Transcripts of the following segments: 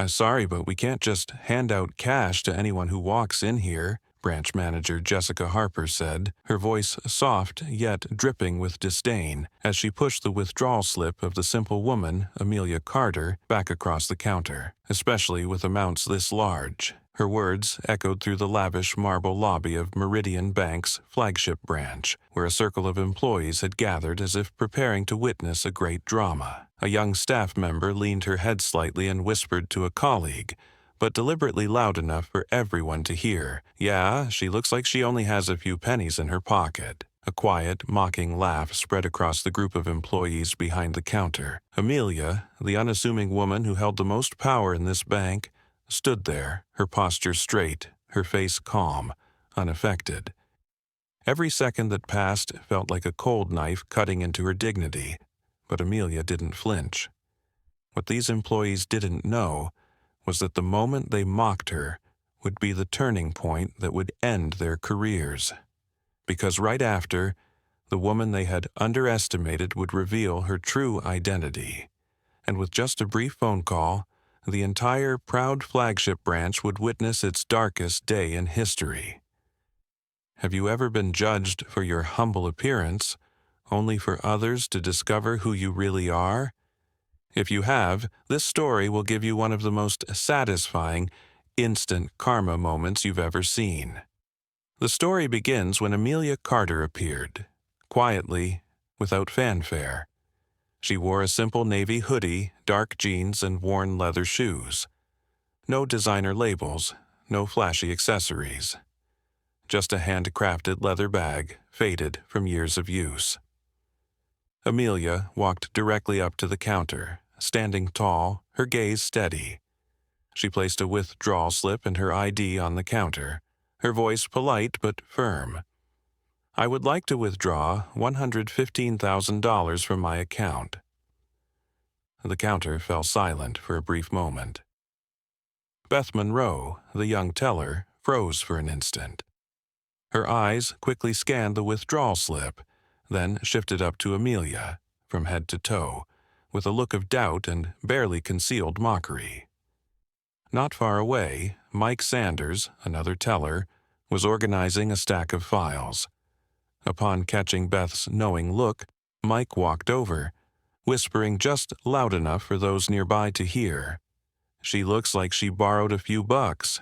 Sorry, but we can't just hand out cash to anyone who walks in here," branch manager Jessica Harper said, her voice soft yet dripping with disdain as she pushed the withdrawal slip of the simple woman, Amelia Carter, back across the counter, especially with amounts this large. Her words echoed through the lavish marble lobby of Meridian Bank's flagship branch, where a circle of employees had gathered as if preparing to witness a great drama. A young staff member leaned her head slightly and whispered to a colleague, but deliberately loud enough for everyone to hear, "Yeah, she looks like she only has a few pennies in her pocket." A quiet, mocking laugh spread across the group of employees behind the counter. Amelia, the unassuming woman who held the most power in this bank, stood there, her posture straight, her face calm, unaffected. Every second that passed felt like a cold knife cutting into her dignity, but Amelia didn't flinch. What these employees didn't know was that the moment they mocked her would be the turning point that would end their careers. Because right after, the woman they had underestimated would reveal her true identity. And with just a brief phone call, the entire proud flagship branch would witness its darkest day in history. Have you ever been judged for your humble appearance, only for others to discover who you really are? If you have, this story will give you one of the most satisfying, instant karma moments you've ever seen. The story begins when Amelia Carter appeared, quietly, without fanfare. She wore a simple navy hoodie, dark jeans, and worn leather shoes. No designer labels, no flashy accessories. Just a handcrafted leather bag, faded from years of use. Amelia walked directly up to the counter, standing tall, her gaze steady. She placed a withdrawal slip and her ID on the counter, her voice polite but firm. "I would like to withdraw $115,000 from my account." The counter fell silent for a brief moment. Beth Monroe, the young teller, froze for an instant. Her eyes quickly scanned the withdrawal slip, then shifted up to Amelia, from head to toe, with a look of doubt and barely concealed mockery. Not far away, Mike Sanders, another teller, was organizing a stack of files. Upon catching Beth's knowing look, Mike walked over, whispering just loud enough for those nearby to hear, "She looks like she borrowed a few bucks."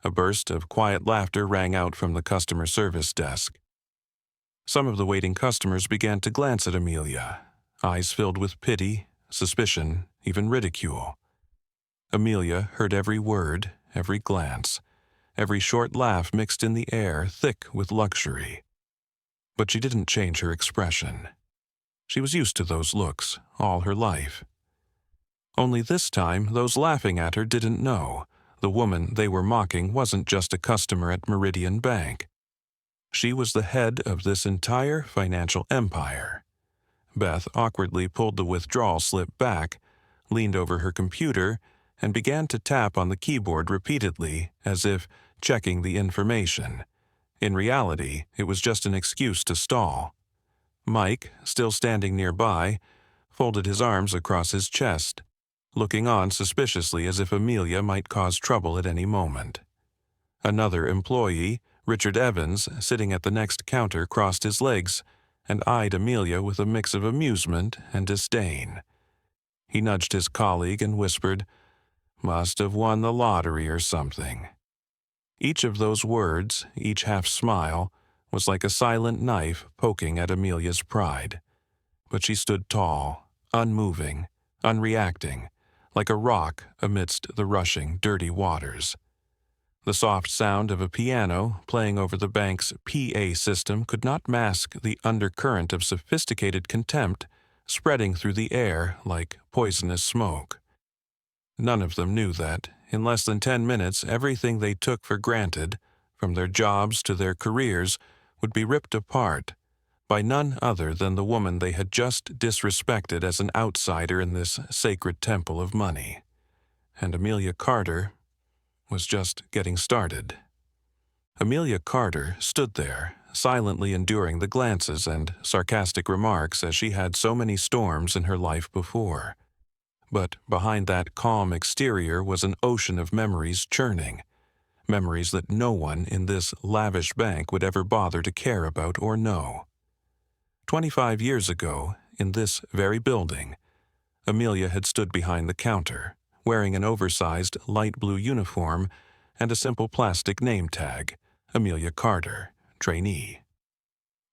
A burst of quiet laughter rang out from the customer service desk. Some of the waiting customers began to glance at Amelia, eyes filled with pity, suspicion, even ridicule. Amelia heard every word, every glance, every short laugh mixed in the air thick with luxury. But she didn't change her expression. She was used to those looks all her life. Only this time, those laughing at her didn't know the woman they were mocking wasn't just a customer at Meridian Bank. She was the head of this entire financial empire. Beth awkwardly pulled the withdrawal slip back, leaned over her computer, and began to tap on the keyboard repeatedly, as if checking the information. In reality, it was just an excuse to stall. Mike, still standing nearby, folded his arms across his chest, looking on suspiciously as if Amelia might cause trouble at any moment. Another employee, Richard Evans, sitting at the next counter, crossed his legs and eyed Amelia with a mix of amusement and disdain. He nudged his colleague and whispered, "Must have won the lottery or something." Each of those words, each half-smile, was like a silent knife poking at Amelia's pride. But she stood tall, unmoving, unreacting, like a rock amidst the rushing, dirty waters. The soft sound of a piano playing over the bank's PA system could not mask the undercurrent of sophisticated contempt spreading through the air like poisonous smoke. None of them knew that, in less than 10 minutes, everything they took for granted, from their jobs to their careers, would be ripped apart by none other than the woman they had just disrespected as an outsider in this sacred temple of money. And Amelia Carter was just getting started. Amelia Carter stood there, silently enduring the glances and sarcastic remarks as she had so many storms in her life before. But behind that calm exterior was an ocean of memories churning, memories that no one in this lavish bank would ever bother to care about or know. 25 years ago, in this very building, Amelia had stood behind the counter, wearing an oversized light blue uniform and a simple plastic name tag, Amelia Carter, trainee.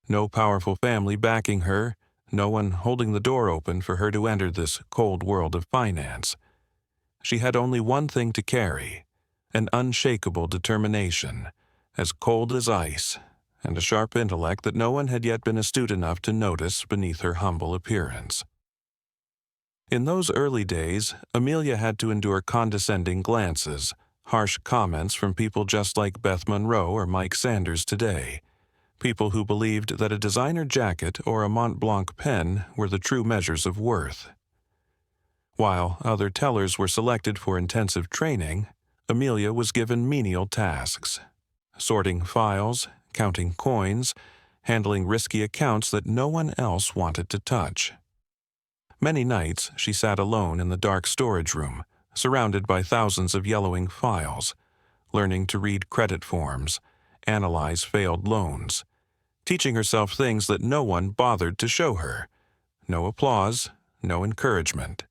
No powerful family backing her, no one holding the door open for her to enter this cold world of finance. She had only one thing to carry, an unshakable determination, as cold as ice, and a sharp intellect that no one had yet been astute enough to notice beneath her humble appearance. In those early days, Amelia had to endure condescending glances, harsh comments from people just like Beth Monroe or Mike Sanders today, people who believed that a designer jacket or a Mont Blanc pen were the true measures of worth. While other tellers were selected for intensive training, Amelia was given menial tasks, sorting files, counting coins, handling risky accounts that no one else wanted to touch. Many nights she sat alone in the dark storage room, surrounded by thousands of yellowing files, learning to read credit forms, analyze failed loans, teaching herself things that no one bothered to show her. No applause, no encouragement.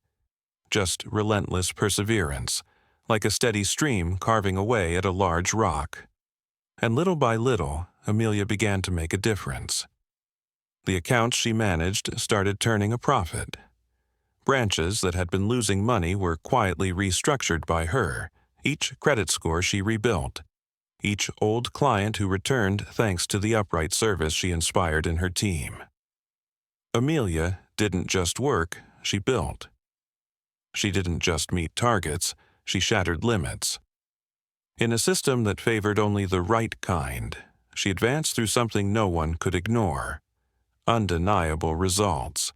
Just relentless perseverance, like a steady stream carving away at a large rock. And little by little, Amelia began to make a difference. The accounts she managed started turning a profit. Branches that had been losing money were quietly restructured by her, each credit score she rebuilt, each old client who returned thanks to the upright service she inspired in her team. Amelia didn't just work, she built. She didn't just meet targets, she shattered limits. In a system that favored only the right kind, she advanced through something no one could ignore: undeniable results.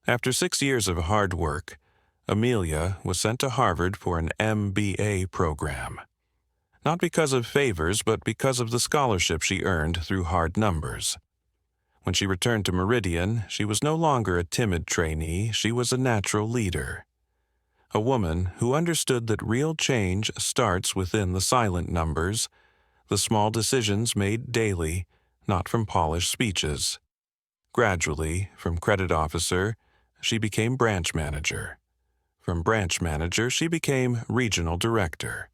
After 6 years of hard work, Amelia was sent to Harvard for an MBA program. Not because of favors, but because of the scholarship she earned through hard numbers. When she returned to Meridian, she was no longer a timid trainee, she was a natural leader. A woman who understood that real change starts within the silent numbers, the small decisions made daily, not from polished speeches. Gradually, from credit officer, she became branch manager. From branch manager, she became regional director.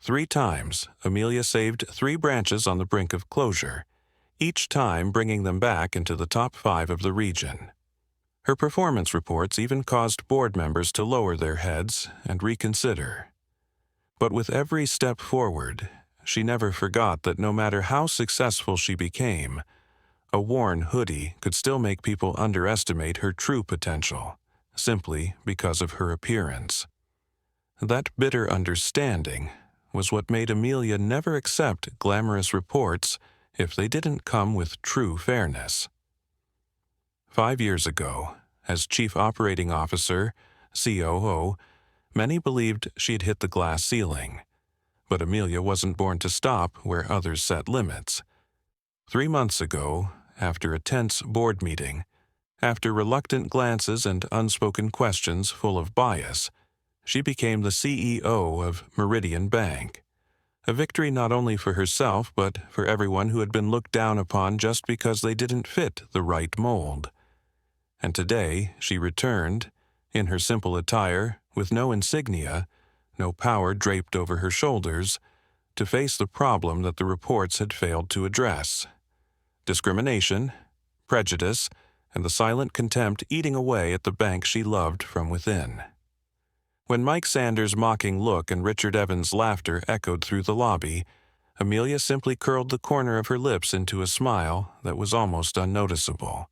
3 times, Amelia saved 3 branches on the brink of closure, each time bringing them back into the top 5 of the region. Her performance reports even caused board members to lower their heads and reconsider. But with every step forward, she never forgot that no matter how successful she became, a worn hoodie could still make people underestimate her true potential, simply because of her appearance. That bitter understanding was what made Amelia never accept glamorous reports if they didn't come with true fairness. 5 years ago, as Chief Operating Officer, COO, many believed she'd hit the glass ceiling. But Amelia wasn't born to stop where others set limits. 3 months ago, after a tense board meeting, after reluctant glances and unspoken questions full of bias, she became the CEO of Meridian Bank. A victory not only for herself, but for everyone who had been looked down upon just because they didn't fit the right mold. And today she returned, in her simple attire, with no insignia, no power draped over her shoulders, to face the problem that the reports had failed to address: discrimination, prejudice, and the silent contempt eating away at the bank she loved from within. When Mike Sanders' mocking look and Richard Evans' laughter echoed through the lobby, Amelia simply curled the corner of her lips into a smile that was almost unnoticeable.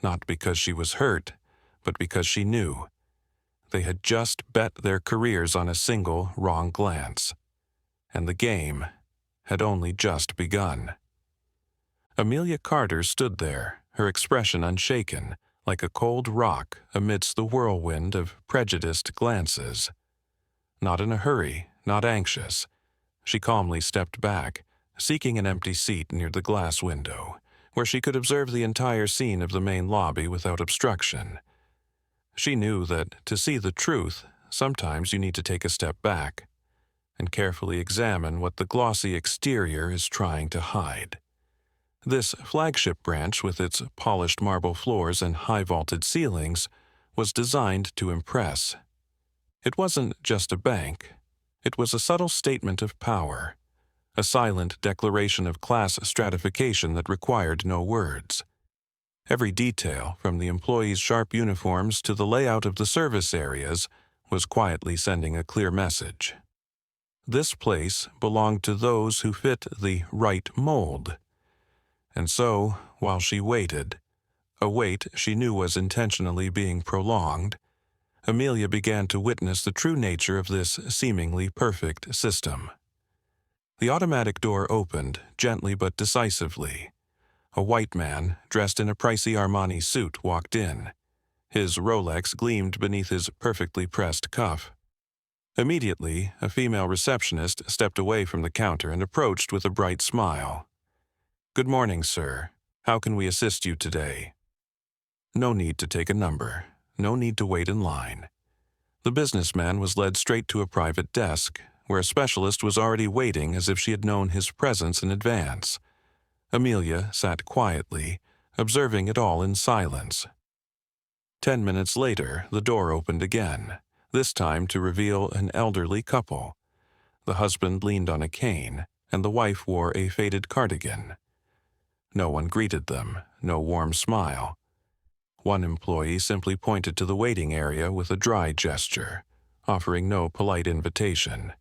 Not because she was hurt, but because she knew. They had just bet their careers on a single wrong glance. And the game had only just begun. Amelia Carter stood there, her expression unshaken, like a cold rock amidst the whirlwind of prejudiced glances. Not in a hurry, not anxious. She calmly stepped back, seeking an empty seat near the glass window, where she could observe the entire scene of the main lobby without obstruction. She knew that to see the truth, sometimes you need to take a step back and carefully examine what the glossy exterior is trying to hide. This flagship branch, with its polished marble floors and high-vaulted ceilings, was designed to impress. It wasn't just a bank. It was a subtle statement of power, a silent declaration of class stratification that required no words. Every detail, from the employees' sharp uniforms to the layout of the service areas, was quietly sending a clear message. This place belonged to those who fit the right mold. And so, while she waited, a wait she knew was intentionally being prolonged, Amelia began to witness the true nature of this seemingly perfect system. The automatic door opened, gently but decisively. A white man, dressed in a pricey Armani suit, walked in. His Rolex gleamed beneath his perfectly pressed cuff. Immediately, a female receptionist stepped away from the counter and approached with a bright smile. "Good morning, sir. How can we assist you today?" No need to take a number. No need to wait in line. The businessman was led straight to a private desk, where a specialist was already waiting as if she had known his presence in advance. Amelia sat quietly, observing it all in silence. 10 minutes later, the door opened again, this time to reveal an elderly couple. The husband leaned on a cane, and the wife wore a faded cardigan. No one greeted them, no warm smile. One employee simply pointed to the waiting area with a dry gesture, offering no polite invitation.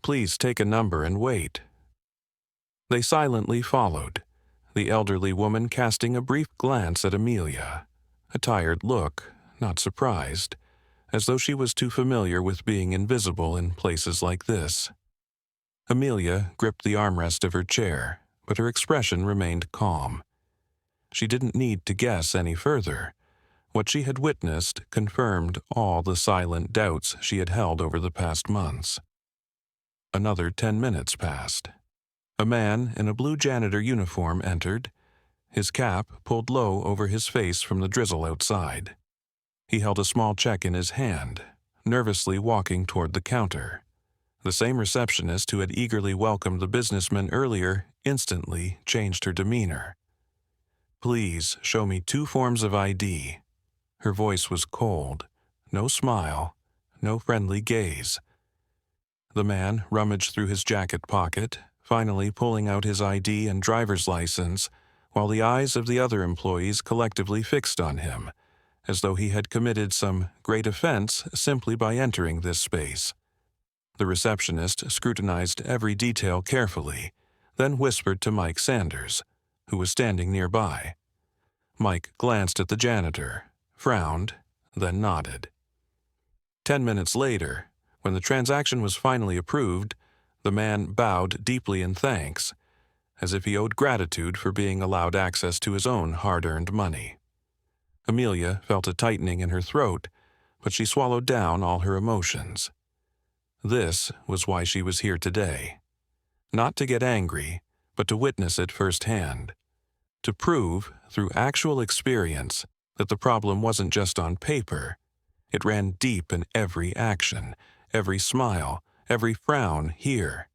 "Please take a number and wait." They silently followed, the elderly woman casting a brief glance at Amelia, a tired look, not surprised, as though she was too familiar with being invisible in places like this. Amelia gripped the armrest of her chair, but her expression remained calm. She didn't need to guess any further. What she had witnessed confirmed all the silent doubts she had held over the past months. Another 10 minutes passed. A man in a blue janitor uniform entered, his cap pulled low over his face from the drizzle outside. He held a small check in his hand, nervously walking toward the counter. The same receptionist who had eagerly welcomed the businessman earlier instantly changed her demeanor. "Please show me 2 forms of ID." Her voice was cold, no smile, no friendly gaze. The man rummaged through his jacket pocket, finally pulling out his ID and driver's license, while the eyes of the other employees collectively fixed on him, as though he had committed some great offense simply by entering this space. The receptionist scrutinized every detail carefully, then whispered to Mike Sanders, who was standing nearby. Mike glanced at the janitor, frowned, then nodded. 10 minutes later, when the transaction was finally approved, the man bowed deeply in thanks, as if he owed gratitude for being allowed access to his own hard-earned money. Amelia felt a tightening in her throat, but she swallowed down all her emotions. This was why she was here today. Not to get angry, but to witness it firsthand. To prove, through actual experience, that the problem wasn't just on paper. It ran deep in every action, every smile, every frown here.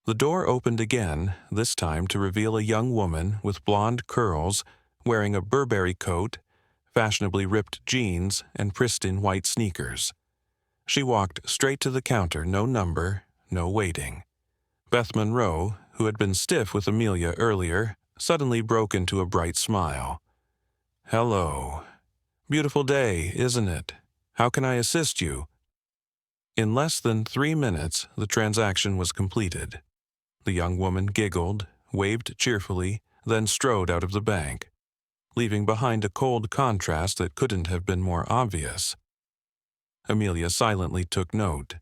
The door opened again, this time to reveal a young woman with blonde curls, wearing a Burberry coat, fashionably ripped jeans, and pristine white sneakers. She walked straight to the counter, no number, no waiting. Beth Monroe, who had been stiff with Amelia earlier, suddenly broke into a bright smile. "Hello. Beautiful day, isn't it? How can I assist you?" In less than 3 minutes, the transaction was completed. The young woman giggled, waved cheerfully, then strode out of the bank, leaving behind a cold contrast that couldn't have been more obvious. Amelia silently took note,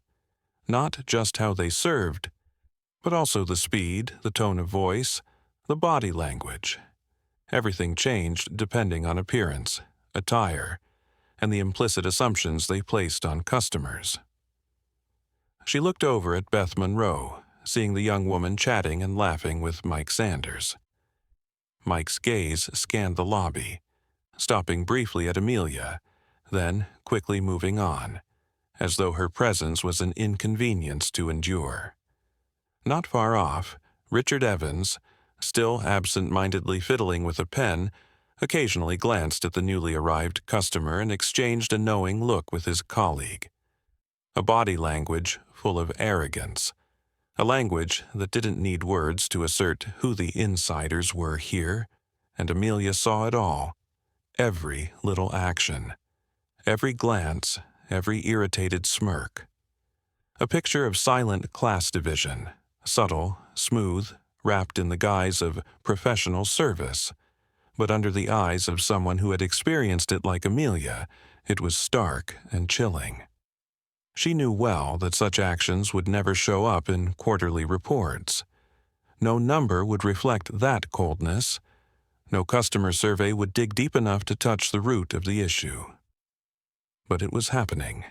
not just how they served, but also the speed, the tone of voice, the body language. Everything changed depending on appearance, attire, and the implicit assumptions they placed on customers. She looked over at Beth Monroe, seeing the young woman chatting and laughing with Mike Sanders. Mike's gaze scanned the lobby, stopping briefly at Amelia, then quickly moving on, as though her presence was an inconvenience to endure. Not far off, Richard Evans, still absent-mindedly fiddling with a pen, occasionally glanced at the newly arrived customer and exchanged a knowing look with his colleague. A body language full of arrogance, a language that didn't need words to assert who the insiders were here, and Amelia saw it all, every little action, every glance, every irritated smirk. A picture of silent class division, subtle, smooth, wrapped in the guise of professional service. But under the eyes of someone who had experienced it like Amelia, it was stark and chilling. She knew well that such actions would never show up in quarterly reports. No number would reflect that coldness. No customer survey would dig deep enough to touch the root of the issue. But it was happening.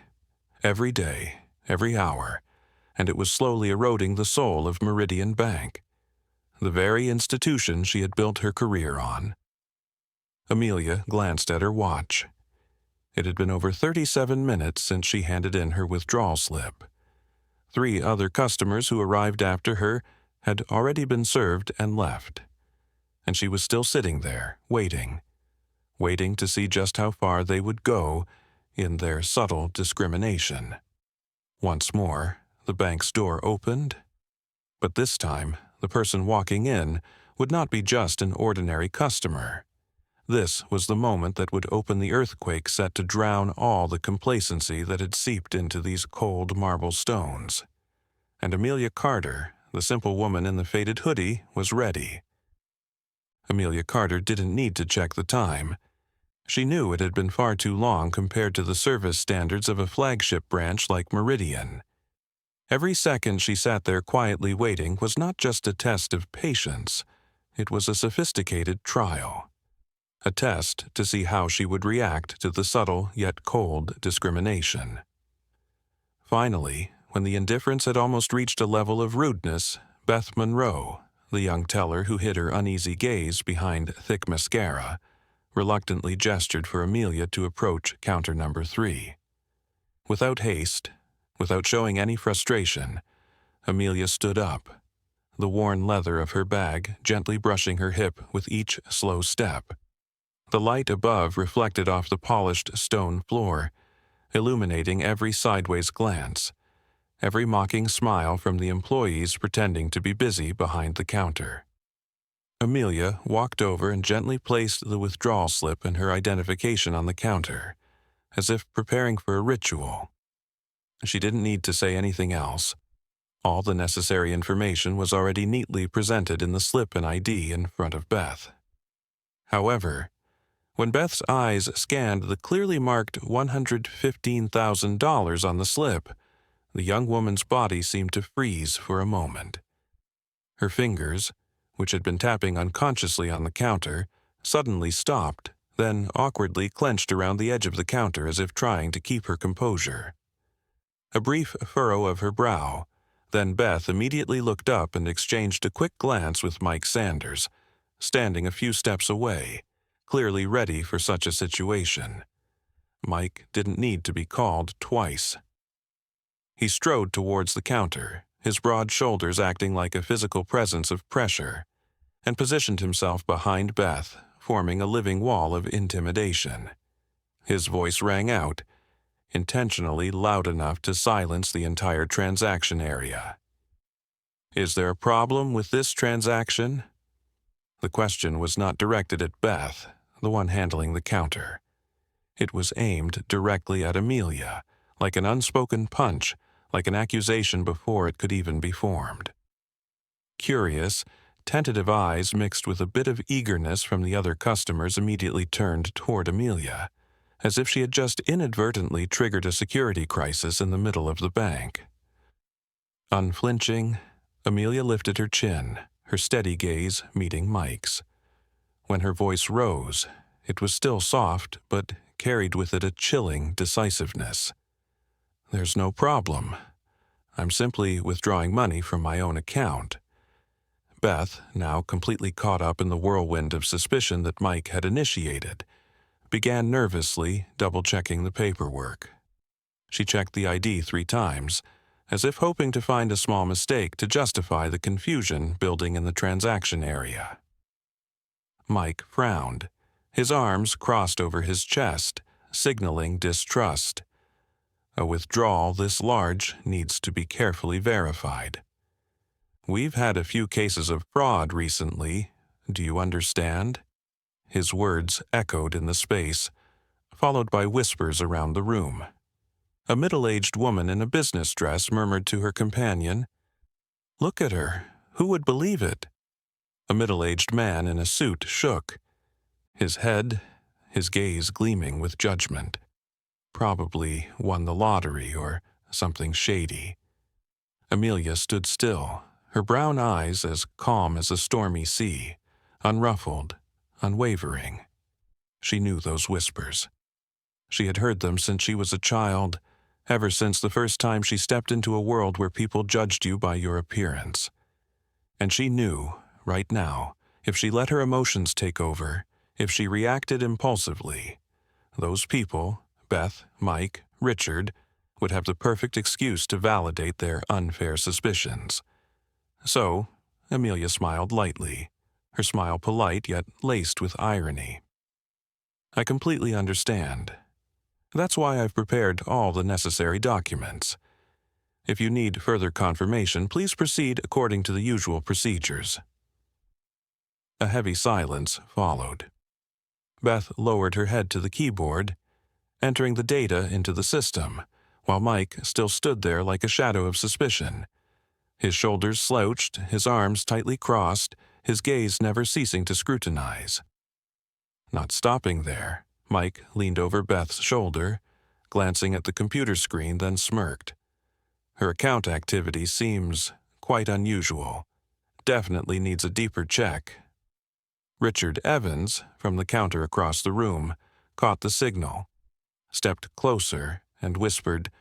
Every day, every hour, and it was slowly eroding the soul of Meridian Bank, the very institution she had built her career on. Amelia glanced at her watch. It had been over 37 minutes since she handed in her withdrawal slip. 3 other customers who arrived after her had already been served and left. And she was still sitting there, waiting to see just how far they would go in their subtle discrimination. Once more, the bank's door opened, but this time the person walking in would not be just an ordinary customer. This was the moment that would open the earthquake set to drown all the complacency that had seeped into these cold marble stones. And Amelia Carter, the simple woman in the faded hoodie, was ready. Amelia Carter didn't need to check the time. She knew it had been far too long compared to the service standards of a flagship branch like Meridian. Every second she sat there quietly waiting was not just a test of patience, it was a sophisticated trial. A test to see how she would react to the subtle yet cold discrimination. Finally, when the indifference had almost reached a level of rudeness, Beth Monroe, the young teller who hid her uneasy gaze behind thick mascara, reluctantly gestured for Amelia to approach counter number 3. Without haste, without showing any frustration, Amelia stood up, the worn leather of her bag gently brushing her hip with each slow step. The light above reflected off the polished stone floor, illuminating every sideways glance, every mocking smile from the employees pretending to be busy behind the counter. Amelia walked over and gently placed the withdrawal slip and her identification on the counter, as if preparing for a ritual. She didn't need to say anything else. All the necessary information was already neatly presented in the slip and ID in front of Beth. However, when Beth's eyes scanned the clearly marked $115,000 on the slip, the young woman's body seemed to freeze for a moment. Her fingers, which had been tapping unconsciously on the counter, suddenly stopped, then awkwardly clenched around the edge of the counter as if trying to keep her composure. A brief furrow of her brow, then Beth immediately looked up and exchanged a quick glance with Mike Sanders, standing a few steps away, clearly ready for such a situation. Mike didn't need to be called twice. He strode towards the counter, his broad shoulders acting like a physical presence of pressure, and positioned himself behind Beth, forming a living wall of intimidation. His voice rang out, intentionally loud enough to silence the entire transaction area. "Is there a problem with this transaction?" The question was not directed at Beth, the one handling the counter. It was aimed directly at Amelia, like an unspoken punch, like an accusation before it could even be formed. Curious, tentative eyes mixed with a bit of eagerness from the other customers immediately turned toward Amelia, as if she had just inadvertently triggered a security crisis in the middle of the bank. Unflinching, Amelia lifted her chin, her steady gaze meeting Mike's. When her voice rose, it was still soft, but carried with it a chilling decisiveness. "There's no problem. I'm simply withdrawing money from my own account." Beth, now completely caught up in the whirlwind of suspicion that Mike had initiated, began nervously double-checking the paperwork. She checked the ID 3 times, as if hoping to find a small mistake to justify the confusion building in the transaction area. Mike frowned, his arms crossed over his chest, signaling distrust. A withdrawal this large needs to be carefully verified. We've had a few cases of fraud recently. Do you understand? His words echoed in the space, followed by whispers around the room. A middle-aged woman in a business dress murmured to her companion, "Look at her. Who would believe it?" A middle-aged man in a suit shook, his head, his gaze gleaming with judgment. Probably won the lottery or something shady. Amelia stood still, her brown eyes as calm as a stormy sea, unruffled, unwavering. She knew those whispers. She had heard them since she was a child, ever since the first time she stepped into a world where people judged you by your appearance. And she knew, right now, if she let her emotions take over, if she reacted impulsively, those people, Beth, Mike, Richard, would have the perfect excuse to validate their unfair suspicions. So, Amelia smiled lightly, her smile polite yet laced with irony. "I completely understand. That's why I've prepared all the necessary documents. If you need further confirmation, please proceed according to the usual procedures." A heavy silence followed. Beth lowered her head to the keyboard, entering the data into the system, while Mike still stood there like a shadow of suspicion. His shoulders slouched, his arms tightly crossed, his gaze never ceasing to scrutinize. Not stopping there, Mike leaned over Beth's shoulder, glancing at the computer screen, then smirked. "Her account activity seems quite unusual. Definitely needs a deeper check." Richard Evans, from the counter across the room, caught the signal, stepped closer, and whispered,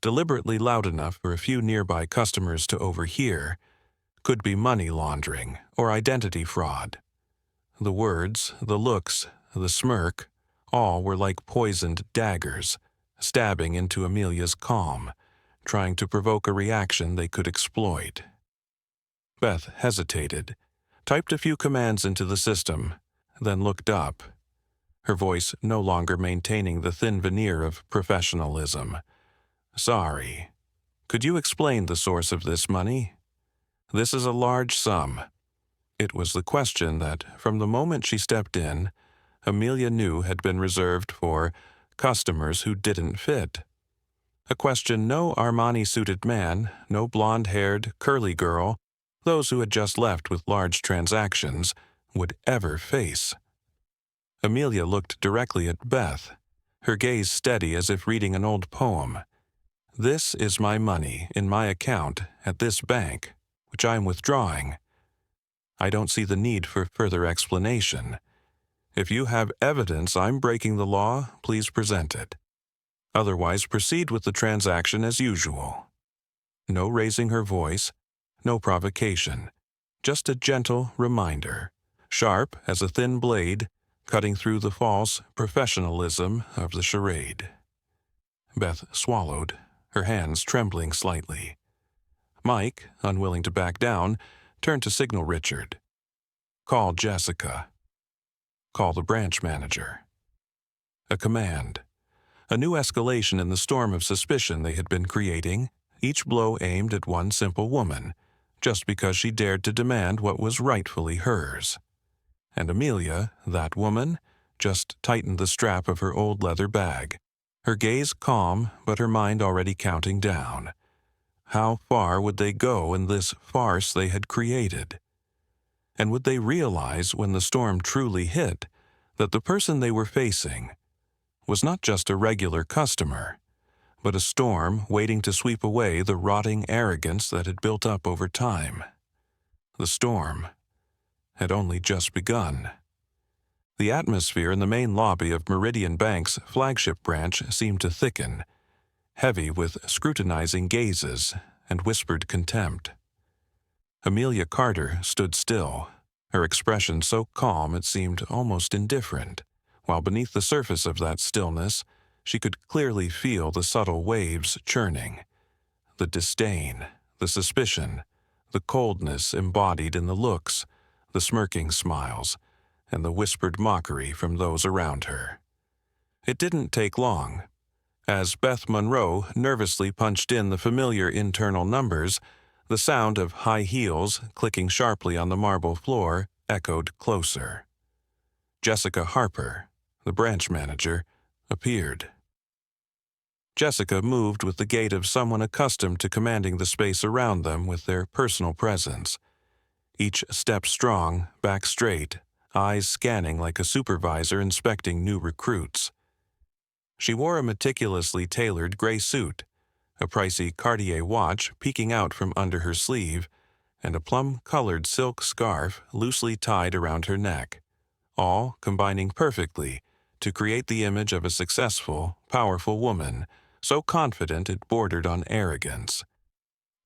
deliberately loud enough for a few nearby customers to overhear, "Could be money laundering or identity fraud." The words, the looks, the smirk, all were like poisoned daggers, stabbing into Amelia's calm, trying to provoke a reaction they could exploit. Beth hesitated, typed a few commands into the system, then looked up, her voice no longer maintaining the thin veneer of professionalism. "Sorry. Could you explain the source of this money? This is a large sum." It was the question that, from the moment she stepped in, Amelia knew had been reserved for customers who didn't fit. A question no Armani-suited man, no blonde-haired, curly girl, those who had just left with large transactions, would ever face. Amelia looked directly at Beth, her gaze steady as if reading an old poem. "This is my money in my account at this bank, which I'm withdrawing. I don't see the need for further explanation. If you have evidence I'm breaking the law, please present it. Otherwise, proceed with the transaction as usual." No raising her voice, no provocation, just a gentle reminder, sharp as a thin blade, cutting through the false professionalism of the charade. Beth swallowed, her hands trembling slightly. Mike, unwilling to back down, turned to signal Richard. "Call Jessica. Call the branch manager." A command. A new escalation in the storm of suspicion they had been creating, each blow aimed at one simple woman, just because she dared to demand what was rightfully hers. And Amelia, that woman, just tightened the strap of her old leather bag, her gaze calm but her mind already counting down. How far would they go in this farce they had created? And would they realize when the storm truly hit that the person they were facing was not just a regular customer, but a storm waiting to sweep away the rotting arrogance that had built up over time? The storm had only just begun. The atmosphere in the main lobby of Meridian Bank's flagship branch seemed to thicken, heavy with scrutinizing gazes and whispered contempt. Amelia Carter stood still, her expression so calm it seemed almost indifferent, while beneath the surface of that stillness, she could clearly feel the subtle waves churning. The disdain, the suspicion, the coldness embodied in the looks, the smirking smiles, and the whispered mockery from those around her. It didn't take long. As Beth Monroe nervously punched in the familiar internal numbers, the sound of high heels clicking sharply on the marble floor echoed closer. Jessica Harper, the branch manager, appeared. Jessica moved with the gait of someone accustomed to commanding the space around them with their personal presence. Each step strong, back straight, eyes scanning like a supervisor inspecting new recruits. She wore a meticulously tailored gray suit, a pricey Cartier watch peeking out from under her sleeve, and a plum-colored silk scarf loosely tied around her neck, all combining perfectly to create the image of a successful, powerful woman, so confident it bordered on arrogance.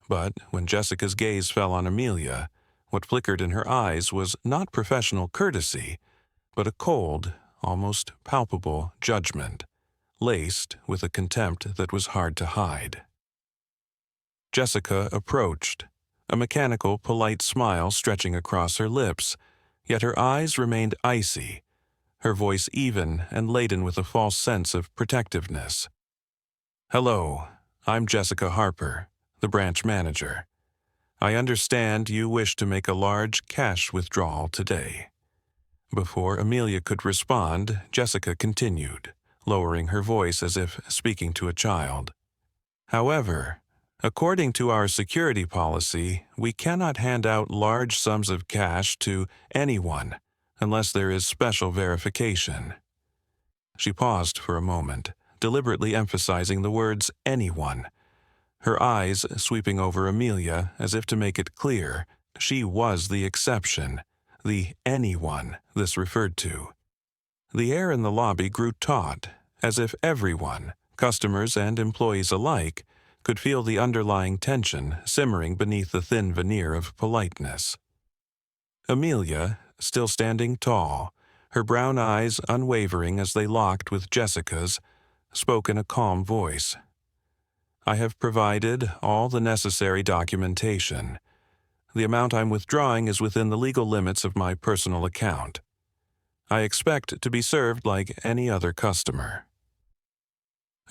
But when Jessica's gaze fell on Amelia, what flickered in her eyes was not professional courtesy, but a cold, almost palpable judgment, laced with a contempt that was hard to hide. Jessica approached, a mechanical, polite smile stretching across her lips, yet her eyes remained icy, her voice even and laden with a false sense of protectiveness. "Hello, I'm Jessica Harper, the branch manager. I understand you wish to make a large cash withdrawal today." Before Amelia could respond, Jessica continued, lowering her voice as if speaking to a child. "However, according to our security policy, we cannot hand out large sums of cash to anyone unless there is special verification." She paused for a moment, deliberately emphasizing the words anyone, her eyes sweeping over Amelia as if to make it clear she was the exception, the anyone this referred to. The air in the lobby grew taut, as if everyone, customers and employees alike, could feel the underlying tension simmering beneath the thin veneer of politeness. Amelia, still standing tall, her brown eyes unwavering as they locked with Jessica's, spoke in a calm voice. "I have provided all the necessary documentation. The amount I'm withdrawing is within the legal limits of my personal account. I expect to be served like any other customer."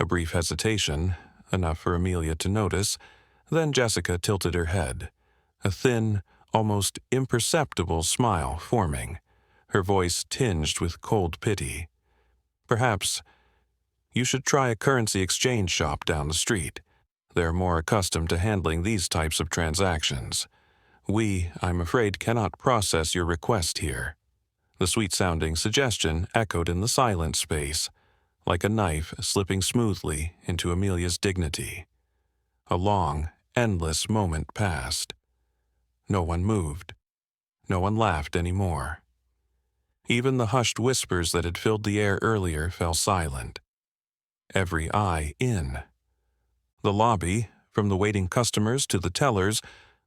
A brief hesitation, enough for Amelia to notice, then Jessica tilted her head, a thin, almost imperceptible smile forming, her voice tinged with cold pity. "Perhaps you should try a currency exchange shop down the street. They're more accustomed to handling these types of transactions. We, I'm afraid, cannot process your request here." The sweet-sounding suggestion echoed in the silent space, like a knife slipping smoothly into Amelia's dignity. A long, endless moment passed. No one moved. No one laughed anymore. Even the hushed whispers that had filled the air earlier fell silent. Every eye in. The lobby, from the waiting customers to the tellers,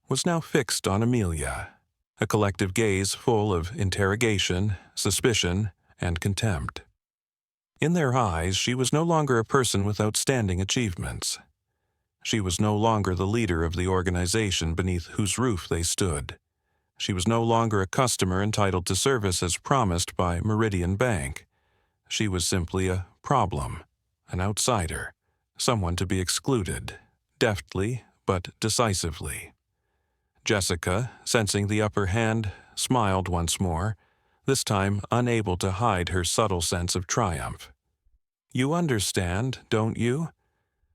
was now fixed on Amelia, a collective gaze full of interrogation, suspicion, and contempt. In their eyes, she was no longer a person with outstanding achievements. She was no longer the leader of the organization beneath whose roof they stood. She was no longer a customer entitled to service as promised by Meridian Bank. She was simply a problem, an outsider, someone to be excluded, deftly but decisively. Jessica, sensing the upper hand, smiled once more, this time unable to hide her subtle sense of triumph. "You understand, don't you?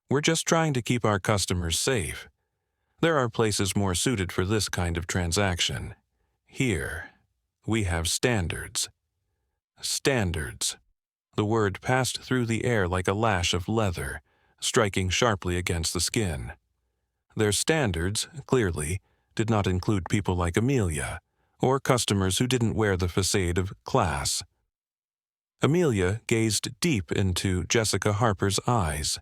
We're just trying to keep our customers safe. There are places more suited for this kind of transaction. Here, we have standards." Standards. The word passed through the air like a lash of leather, striking sharply against the skin. Their standards, clearly, did not include people like Amelia, or customers who didn't wear the facade of class. Amelia gazed deep into Jessica Harper's eyes,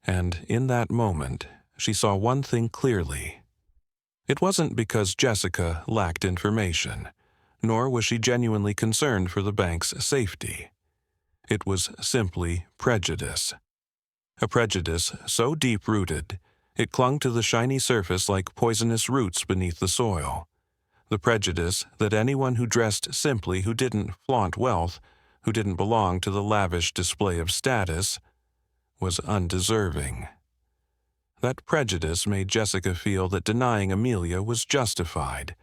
and in that moment, she saw one thing clearly. It wasn't because Jessica lacked information, nor was she genuinely concerned for the bank's safety. It was simply prejudice. A prejudice so deep-rooted, it clung to the shiny surface like poisonous roots beneath the soil. The prejudice that anyone who dressed simply, who didn't flaunt wealth, who didn't belong to the lavish display of status, was undeserving. That prejudice made Jessica feel that denying Amelia was justified.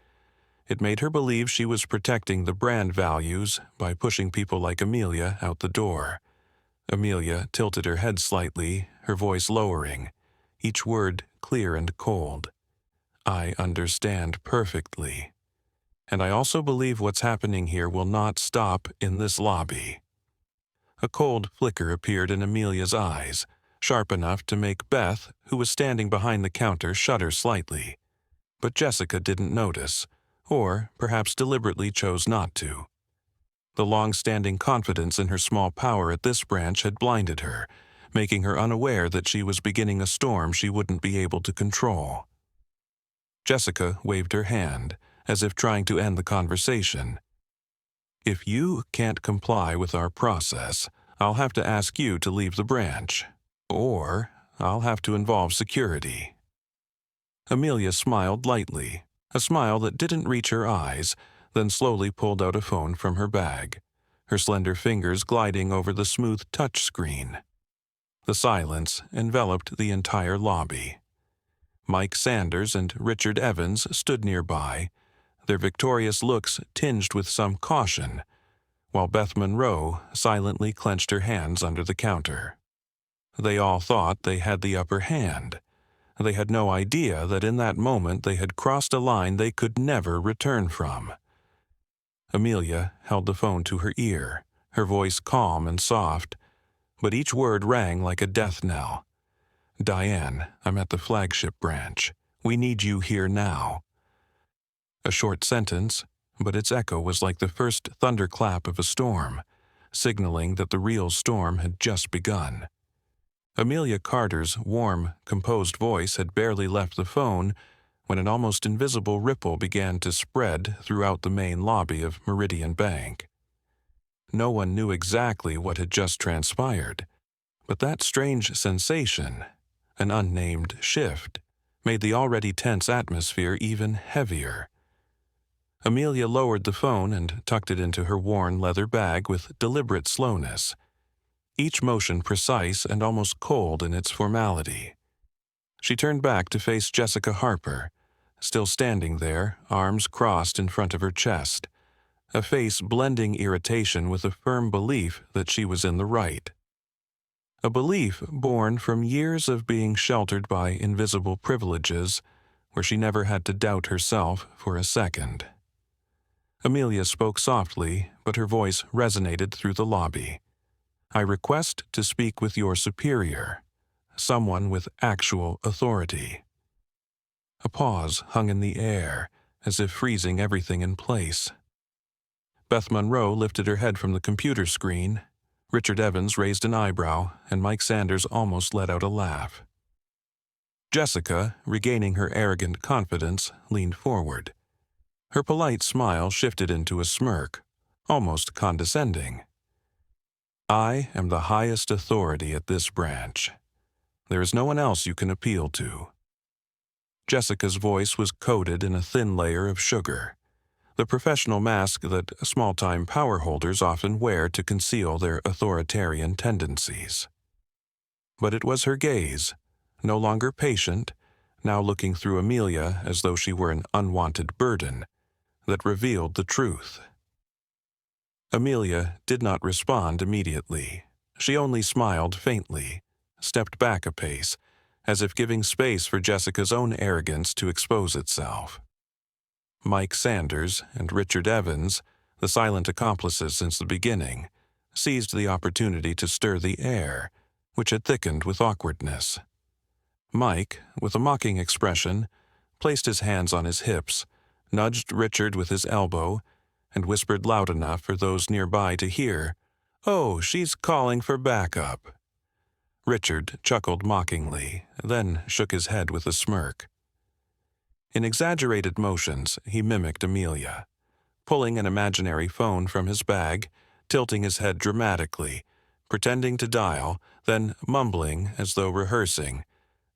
It made her believe she was protecting the brand values by pushing people like Amelia out the door. Amelia tilted her head slightly, her voice lowering, each word clear and cold. I understand perfectly. And I also believe what's happening here will not stop in this lobby. A cold flicker appeared in Amelia's eyes, sharp enough to make Beth, who was standing behind the counter, shudder slightly. But Jessica didn't notice, or perhaps deliberately chose not to. The long-standing confidence in her small power at this branch had blinded her, making her unaware that she was beginning a storm she wouldn't be able to control. Jessica waved her hand, as if trying to end the conversation. If you can't comply with our process, I'll have to ask you to leave the branch, or I'll have to involve security. Amelia smiled lightly, a smile that didn't reach her eyes, then slowly pulled out a phone from her bag, her slender fingers gliding over the smooth touch screen. The silence enveloped the entire lobby. Mike Sanders and Richard Evans stood nearby, their victorious looks tinged with some caution, while Beth Monroe silently clenched her hands under the counter. They all thought they had the upper hand. They had no idea that in that moment they had crossed a line they could never return from. Amelia held the phone to her ear, her voice calm and soft, but each word rang like a death knell. Diane, I'm at the flagship branch. We need you here now. A short sentence, but its echo was like the first thunderclap of a storm, signaling that the real storm had just begun. Amelia Carter's warm, composed voice had barely left the phone when an almost invisible ripple began to spread throughout the main lobby of Meridian Bank. No one knew exactly what had just transpired, but that strange sensation, an unnamed shift, made the already tense atmosphere even heavier. Amelia lowered the phone and tucked it into her worn leather bag with deliberate slowness, each motion precise and almost cold in its formality. She turned back to face Jessica Harper, still standing there, arms crossed in front of her chest, a face blending irritation with a firm belief that she was in the right. A belief born from years of being sheltered by invisible privileges, where she never had to doubt herself for a second. Amelia spoke softly, but her voice resonated through the lobby. I request to speak with your superior, someone with actual authority. A pause hung in the air, as if freezing everything in place. Beth Monroe lifted her head from the computer screen. Richard Evans raised an eyebrow, and Mike Sanders almost let out a laugh. Jessica, regaining her arrogant confidence, leaned forward. Her polite smile shifted into a smirk, almost condescending. I am the highest authority at this branch. There is no one else you can appeal to. Jessica's voice was coated in a thin layer of sugar, the professional mask that small-time power holders often wear to conceal their authoritarian tendencies. But it was her gaze, no longer patient, now looking through Amelia as though she were an unwanted burden, that revealed the truth. Amelia did not respond immediately. She only smiled faintly, stepped back a pace, as if giving space for Jessica's own arrogance to expose itself. Mike Sanders and Richard Evans, the silent accomplices since the beginning, seized the opportunity to stir the air, which had thickened with awkwardness. Mike, with a mocking expression, placed his hands on his hips, nudged Richard with his elbow, and whispered loud enough for those nearby to hear, "Oh, she's calling for backup." Richard chuckled mockingly, then shook his head with a smirk. In exaggerated motions, he mimicked Amelia, pulling an imaginary phone from his bag, tilting his head dramatically, pretending to dial, then mumbling as though rehearsing.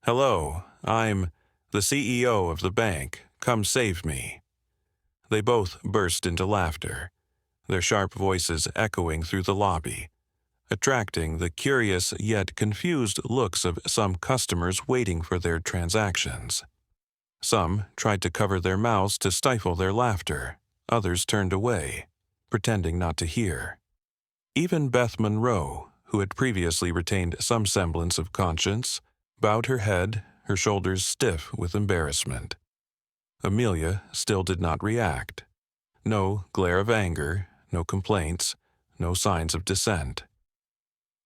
"Hello, I'm the CEO of the bank. Come save me." They both burst into laughter, their sharp voices echoing through the lobby, attracting the curious yet confused looks of some customers waiting for their transactions. Some tried to cover their mouths to stifle their laughter. Others turned away, pretending not to hear. Even Beth Monroe, who had previously retained some semblance of conscience, bowed her head, her shoulders stiff with embarrassment. Amelia still did not react. No glare of anger, no complaints, no signs of dissent.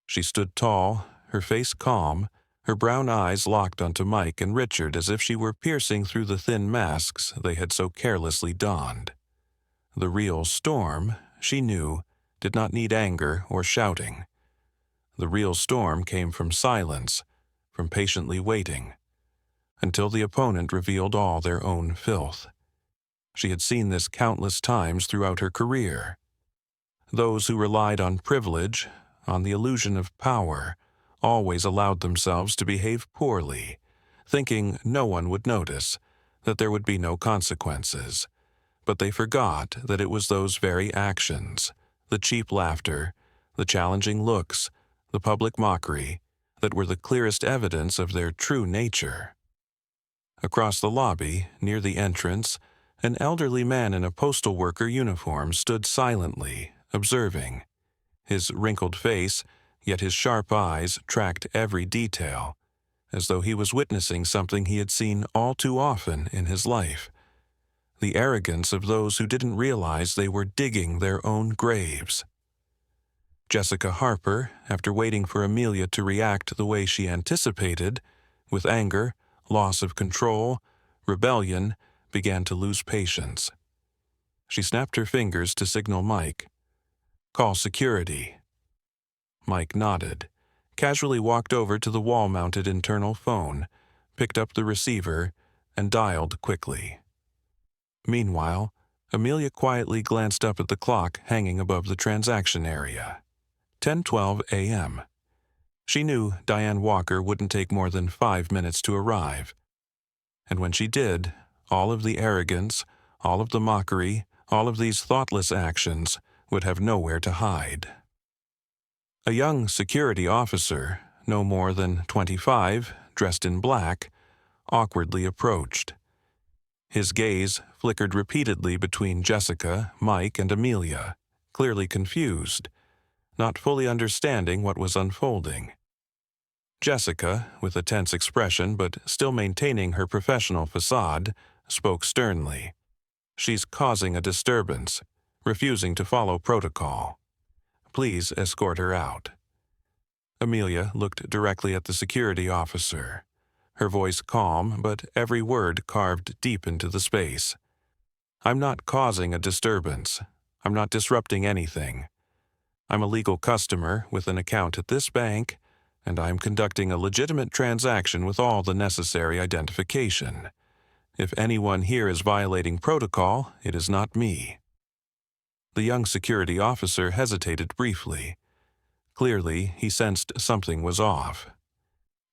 She stood tall, her face calm, her brown eyes locked onto Mike and Richard as if she were piercing through the thin masks they had so carelessly donned. The real storm, she knew, did not need anger or shouting. The real storm came from silence, from patiently waiting, until the opponent revealed all their own filth. She had seen this countless times throughout her career. Those who relied on privilege, on the illusion of power, always allowed themselves to behave poorly, thinking no one would notice, that there would be no consequences. But they forgot that it was those very actions, the cheap laughter, the challenging looks, the public mockery, that were the clearest evidence of their true nature. Across the lobby, near the entrance, an elderly man in a postal worker uniform stood silently, observing. His wrinkled face, yet his sharp eyes, tracked every detail, as though he was witnessing something he had seen all too often in his life. The arrogance of those who didn't realize they were digging their own graves. Jessica Harper, after waiting for Amelia to react the way she anticipated, with anger, loss of control, rebellion, began to lose patience. She snapped her fingers to signal Mike. "Call security." Mike nodded, casually walked over to the wall-mounted internal phone, picked up the receiver, and dialed quickly. Meanwhile, Amelia quietly glanced up at the clock hanging above the transaction area. 10:12 a.m. She knew Diane Walker wouldn't take more than 5 minutes to arrive. And when she did, all of the arrogance, all of the mockery, all of these thoughtless actions would have nowhere to hide. A young security officer, no more than 25, dressed in black, awkwardly approached. His gaze flickered repeatedly between Jessica, Mike, and Amelia, clearly confused, not fully understanding what was unfolding. Jessica, with a tense expression but still maintaining her professional facade, spoke sternly. "She's causing a disturbance, refusing to follow protocol. Please escort her out." Amelia looked directly at the security officer, her voice calm but every word carved deep into the space. "I'm not causing a disturbance. I'm not disrupting anything. I'm a legal customer with an account at this bank, and I'm conducting a legitimate transaction with all the necessary identification. If anyone here is violating protocol, it is not me." The young security officer hesitated briefly. Clearly, he sensed something was off.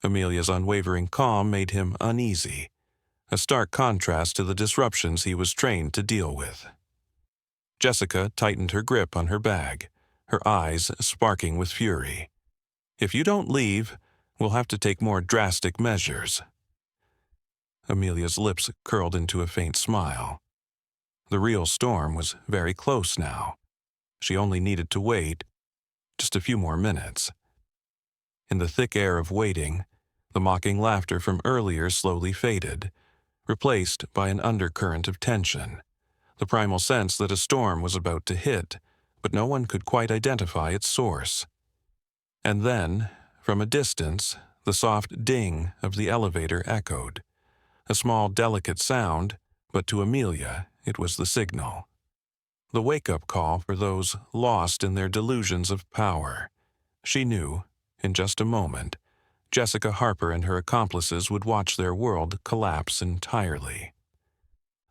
Amelia's unwavering calm made him uneasy, a stark contrast to the disruptions he was trained to deal with. Jessica tightened her grip on her bag, her eyes sparking with fury. "If you don't leave, we'll have to take more drastic measures." Amelia's lips curled into a faint smile. The real storm was very close now. She only needed to wait just a few more minutes. In the thick air of waiting, the mocking laughter from earlier slowly faded, replaced by an undercurrent of tension, the primal sense that a storm was about to hit, but no one could quite identify its source. And then, from a distance, the soft ding of the elevator echoed. A small, delicate sound, but to Amelia it was the signal. The wake-up call for those lost in their delusions of power. She knew, in just a moment, Jessica Harper and her accomplices would watch their world collapse entirely.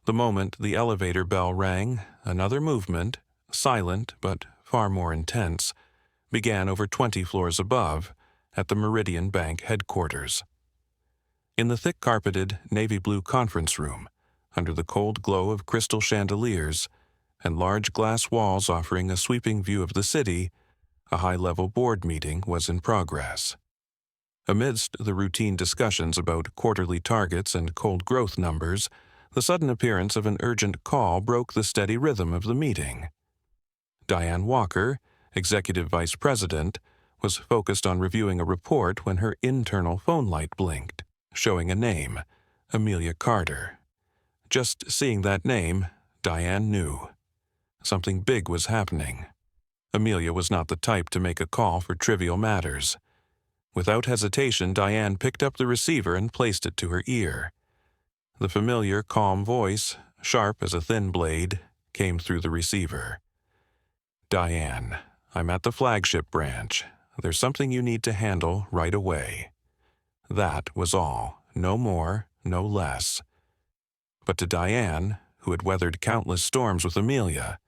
The moment the elevator bell rang, another movement, silent but far more intense, began over 20 floors above, at the Meridian Bank headquarters. In the thick-carpeted, navy blue conference room, under the cold glow of crystal chandeliers and large glass walls offering a sweeping view of the city, a high-level board meeting was in progress. Amidst the routine discussions about quarterly targets and cold growth numbers, the sudden appearance of an urgent call broke the steady rhythm of the meeting. Diane Walker, Executive Vice President, was focused on reviewing a report when her internal phone light blinked, showing a name, Amelia Carter. Just seeing that name, Diane knew. Something big was happening. Amelia was not the type to make a call for trivial matters. Without hesitation, Diane picked up the receiver and placed it to her ear. The familiar, calm voice, sharp as a thin blade, came through the receiver. "Diane, I'm at the flagship branch. There's something you need to handle right away." That was all, no more, no less. But to Diane, who had weathered countless storms with Amelia,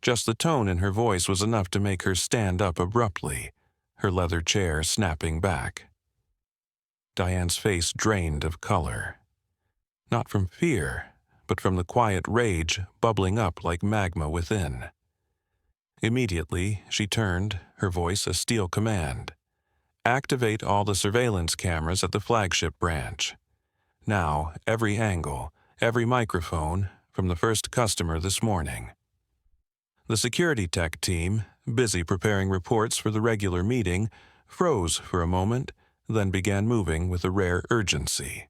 just the tone in her voice was enough to make her stand up abruptly, her leather chair snapping back. Diane's face drained of color. Not from fear, but from the quiet rage bubbling up like magma within. Immediately, she turned, her voice a steel command. "Activate all the surveillance cameras at the flagship branch. Now, every angle, every microphone, from the first customer this morning." The security tech team, busy preparing reports for the regular meeting, froze for a moment, then began moving with a rare urgency.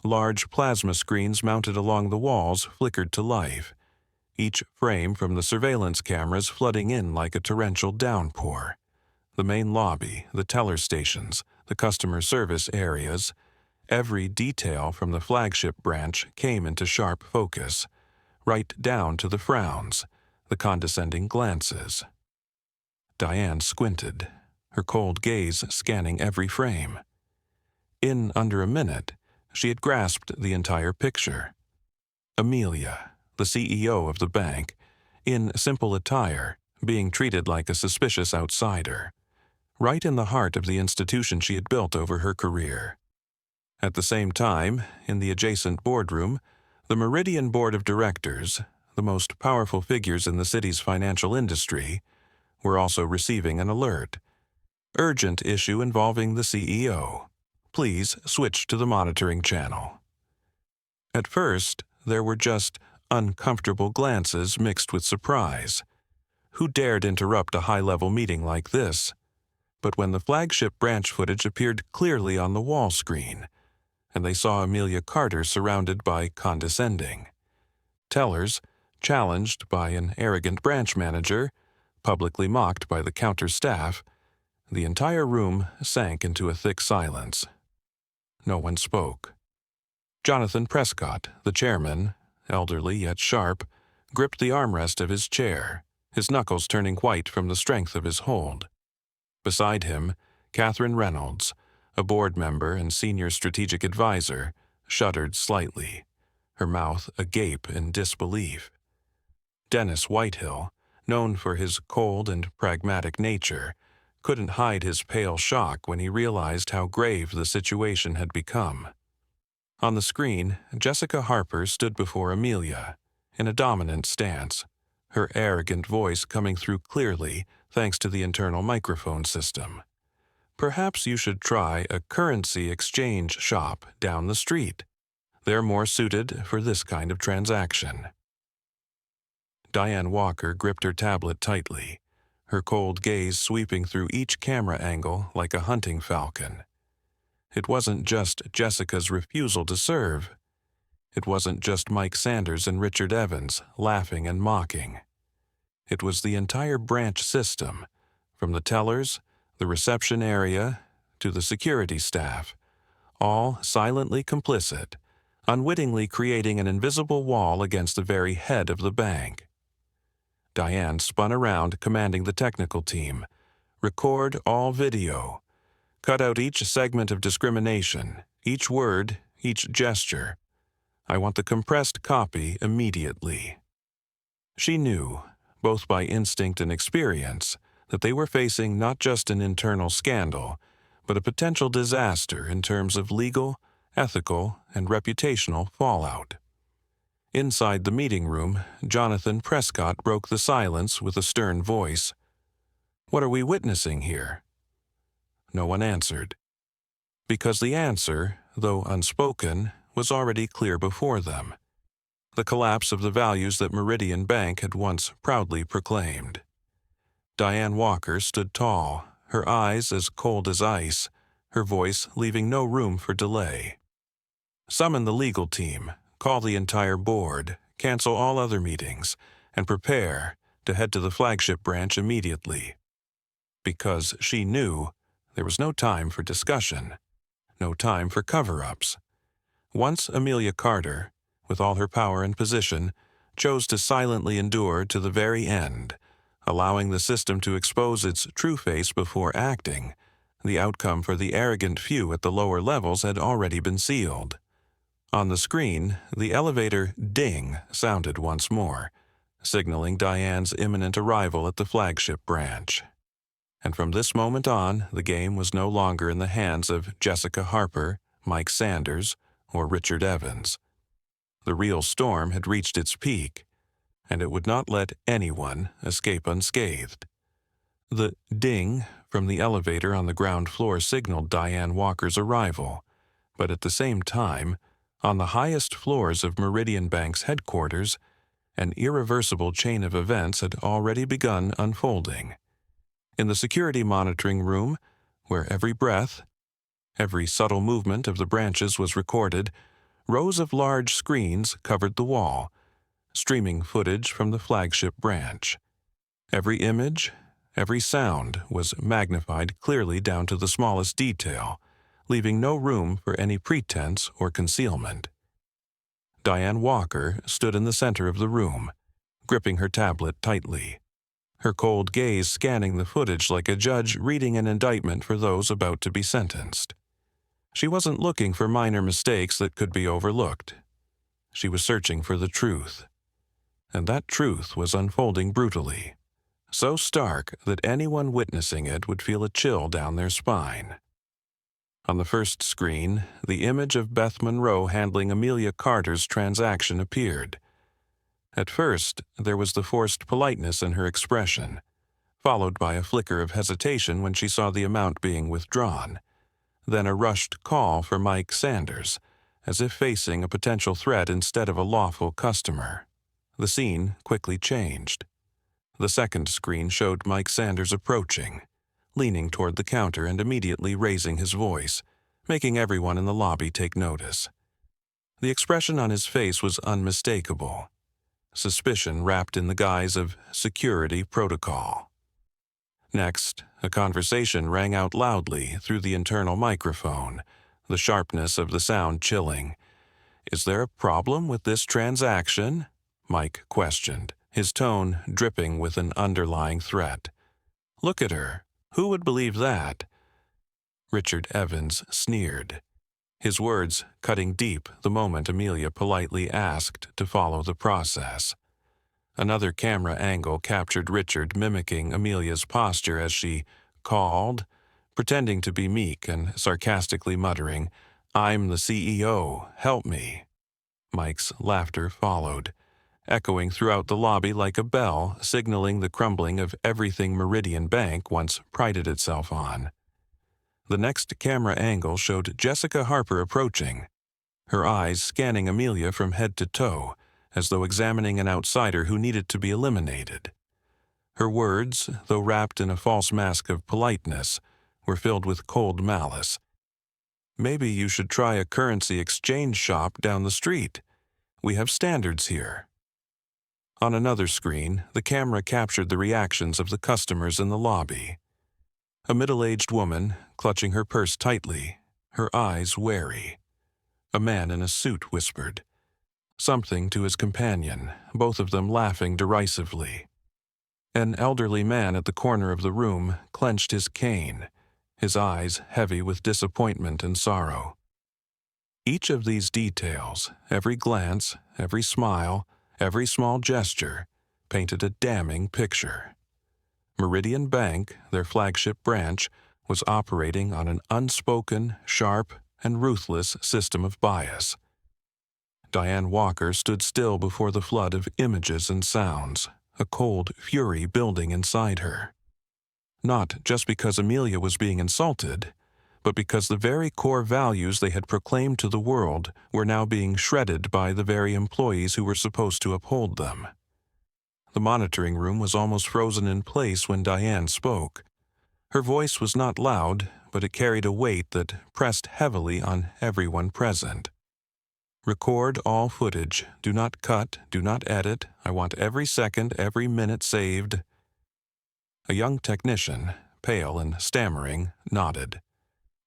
Large plasma screens mounted along the walls flickered to life, each frame from the surveillance cameras flooding in like a torrential downpour. The main lobby, the teller stations, the customer service areas, every detail from the flagship branch came into sharp focus, right down to the frowns, the condescending glances. Diane squinted, her cold gaze scanning every frame. In under a minute, she had grasped the entire picture. Amelia, the CEO of the bank, in simple attire, being treated like a suspicious outsider, right in the heart of the institution she had built over her career. At the same time, in the adjacent boardroom, the Meridian Board of Directors, the most powerful figures in the city's financial industry, were also receiving an alert. "Urgent issue involving the CEO. Please switch to the monitoring channel." At first, there were just uncomfortable glances mixed with surprise. Who dared interrupt a high-level meeting like this? But when the flagship branch footage appeared clearly on the wall screen, and they saw Amelia Carter surrounded by condescending tellers, challenged by an arrogant branch manager, publicly mocked by the counter staff, the entire room sank into a thick silence. No one spoke. Jonathan Prescott, the chairman, elderly yet sharp, gripped the armrest of his chair, his knuckles turning white from the strength of his hold. Beside him, Catherine Reynolds, a board member and senior strategic advisor, shuddered slightly, her mouth agape in disbelief. Dennis Whitehill, known for his cold and pragmatic nature, couldn't hide his pale shock when he realized how grave the situation had become. On the screen, Jessica Harper stood before Amelia, in a dominant stance, her arrogant voice coming through clearly thanks to the internal microphone system. "Perhaps you should try a currency exchange shop down the street. They're more suited for this kind of transaction." Diane Walker gripped her tablet tightly, her cold gaze sweeping through each camera angle like a hunting falcon. It wasn't just Jessica's refusal to serve. It wasn't just Mike Sanders and Richard Evans laughing and mocking. It was the entire branch system, from the tellers, the reception area, to the security staff, all silently complicit, unwittingly creating an invisible wall against the very head of the bank. Diane spun around, commanding the technical team. "Record all video. Cut out each segment of discrimination, each word, each gesture. I want the compressed copy immediately." She knew, both by instinct and experience, that they were facing not just an internal scandal, but a potential disaster in terms of legal, ethical, and reputational fallout. Inside the meeting room, Jonathan Prescott broke the silence with a stern voice. "What are we witnessing here?" No one answered. Because the answer, though unspoken, was already clear before them. The collapse of the values that Meridian Bank had once proudly proclaimed. Diane Walker stood tall, her eyes as cold as ice, her voice leaving no room for delay. "Summon the legal team, call the entire board, cancel all other meetings, and prepare to head to the flagship branch immediately." Because she knew there was no time for discussion, no time for cover-ups. Once Amelia Carter, with all her power and position, chose to silently endure to the very end, allowing the system to expose its true face before acting, the outcome for the arrogant few at the lower levels had already been sealed. On the screen, the elevator ding sounded once more, signaling Diane's imminent arrival at the flagship branch. And from this moment on, the game was no longer in the hands of Jessica Harper, Mike Sanders, or Richard Evans. The real storm had reached its peak, and it would not let anyone escape unscathed. The ding from the elevator on the ground floor signaled Diane Walker's arrival, but at the same time, on the highest floors of Meridian Bank's headquarters, an irreversible chain of events had already begun unfolding. In the security monitoring room, where every breath, every subtle movement of the branches was recorded, rows of large screens covered the wall, streaming footage from the flagship branch. Every image, every sound was magnified clearly down to the smallest detail, leaving no room for any pretense or concealment. Diane Walker stood in the center of the room, gripping her tablet tightly, her cold gaze scanning the footage like a judge reading an indictment for those about to be sentenced. She wasn't looking for minor mistakes that could be overlooked. She was searching for the truth. And that truth was unfolding brutally, so stark that anyone witnessing it would feel a chill down their spine. On the first screen, the image of Beth Monroe handling Amelia Carter's transaction appeared. At first, there was the forced politeness in her expression, followed by a flicker of hesitation when she saw the amount being withdrawn, then a rushed call for Mike Sanders, as if facing a potential threat instead of a lawful customer. The scene quickly changed. The second screen showed Mike Sanders approaching, leaning toward the counter and immediately raising his voice, making everyone in the lobby take notice. The expression on his face was unmistakable. Suspicion wrapped in the guise of security protocol. Next, a conversation rang out loudly through the internal microphone, the sharpness of the sound chilling. "Is there a problem with this transaction?" Mike questioned, his tone dripping with an underlying threat. "Look at her. Who would believe that?" Richard Evans sneered, his words cutting deep the moment Amelia politely asked to follow the process. Another camera angle captured Richard mimicking Amelia's posture as she called, pretending to be meek and sarcastically muttering, "I'm the CEO, help me." Mike's laughter followed, echoing throughout the lobby like a bell signaling the crumbling of everything Meridian Bank once prided itself on. The next camera angle showed Jessica Harper approaching, her eyes scanning Amelia from head to toe, as though examining an outsider who needed to be eliminated. Her words, though wrapped in a false mask of politeness, were filled with cold malice. "Maybe you should try a currency exchange shop down the street. We have standards here." On another screen, the camera captured the reactions of the customers in the lobby. A middle-aged woman, clutching her purse tightly, her eyes wary. A man in a suit whispered something to his companion, both of them laughing derisively. An elderly man at the corner of the room clenched his cane, his eyes heavy with disappointment and sorrow. Each of these details, every glance, every smile, every small gesture, painted a damning picture. Meridian Bank, their flagship branch, was operating on an unspoken, sharp, and ruthless system of bias. Diane Walker stood still before the flood of images and sounds, a cold fury building inside her. Not just because Amelia was being insulted, but because the very core values they had proclaimed to the world were now being shredded by the very employees who were supposed to uphold them. The monitoring room was almost frozen in place when Diane spoke. Her voice was not loud, but it carried a weight that pressed heavily on everyone present. Record all footage. Do not cut. Do not edit. I want every second, every minute saved. A young technician, pale and stammering, nodded.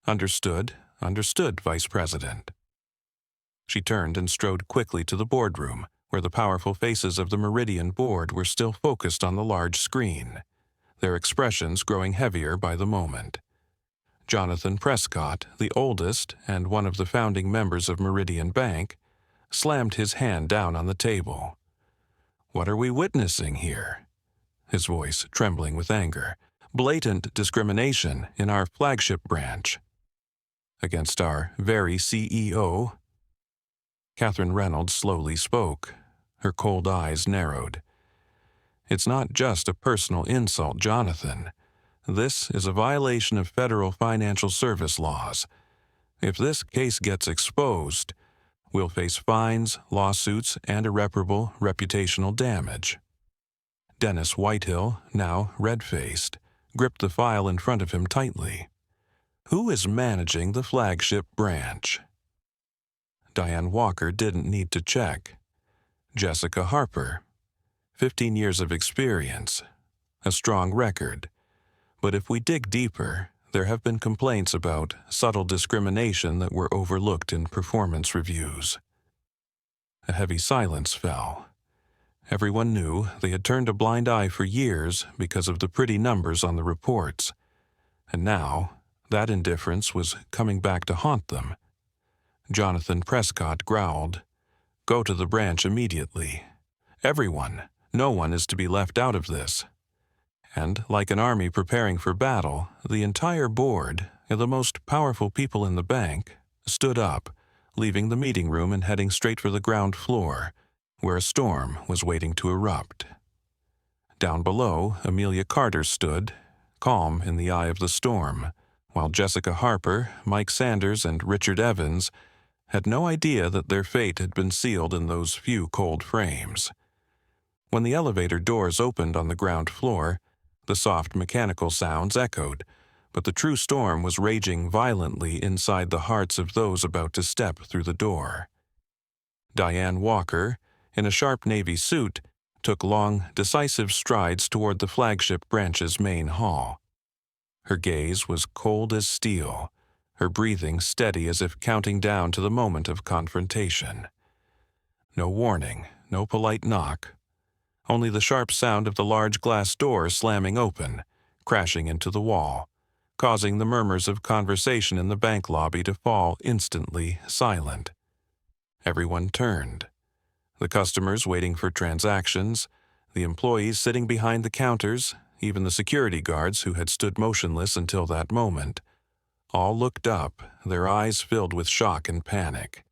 Understood, Vice President. She turned and strode quickly to the boardroom, where the powerful faces of the Meridian board were still focused on the large screen, their expressions growing heavier by the moment. Jonathan Prescott, the oldest and one of the founding members of Meridian Bank, slammed his hand down on the table. "What are we witnessing here?" His voice trembling with anger. "Blatant discrimination in our flagship branch. Against our very CEO." Catherine Reynolds slowly spoke. Her cold eyes narrowed. "It's not just a personal insult, Jonathan. This is a violation of federal financial service laws. If this case gets exposed, we'll face fines, lawsuits, and irreparable reputational damage." Dennis Whitehill, now red-faced, gripped the file in front of him tightly. "Who is managing the flagship branch?" Diane Walker didn't need to check. Jessica Harper. 15 years of experience. A strong record. But if we dig deeper, there have been complaints about subtle discrimination that were overlooked in performance reviews. A heavy silence fell. Everyone knew they had turned a blind eye for years because of the pretty numbers on the reports. And now, that indifference was coming back to haunt them. Jonathan Prescott growled, "Go to the branch immediately. Everyone. No one is to be left out of this." And, like an army preparing for battle, the entire board, and the most powerful people in the bank, stood up, leaving the meeting room and heading straight for the ground floor, where a storm was waiting to erupt. Down below, Amelia Carter stood, calm in the eye of the storm, while Jessica Harper, Mike Sanders, and Richard Evans had no idea that their fate had been sealed in those few cold frames. When the elevator doors opened on the ground floor, the soft mechanical sounds echoed, but the true storm was raging violently inside the hearts of those about to step through the door. Diane Walker, in a sharp navy suit, took long, decisive strides toward the flagship branch's main hall. Her gaze was cold as steel, her breathing steady as if counting down to the moment of confrontation. No warning, no polite knock. Only the sharp sound of the large glass door slamming open, crashing into the wall, causing the murmurs of conversation in the bank lobby to fall instantly silent. Everyone turned. The customers waiting for transactions, the employees sitting behind the counters, even the security guards who had stood motionless until that moment, all looked up, their eyes filled with shock and panic.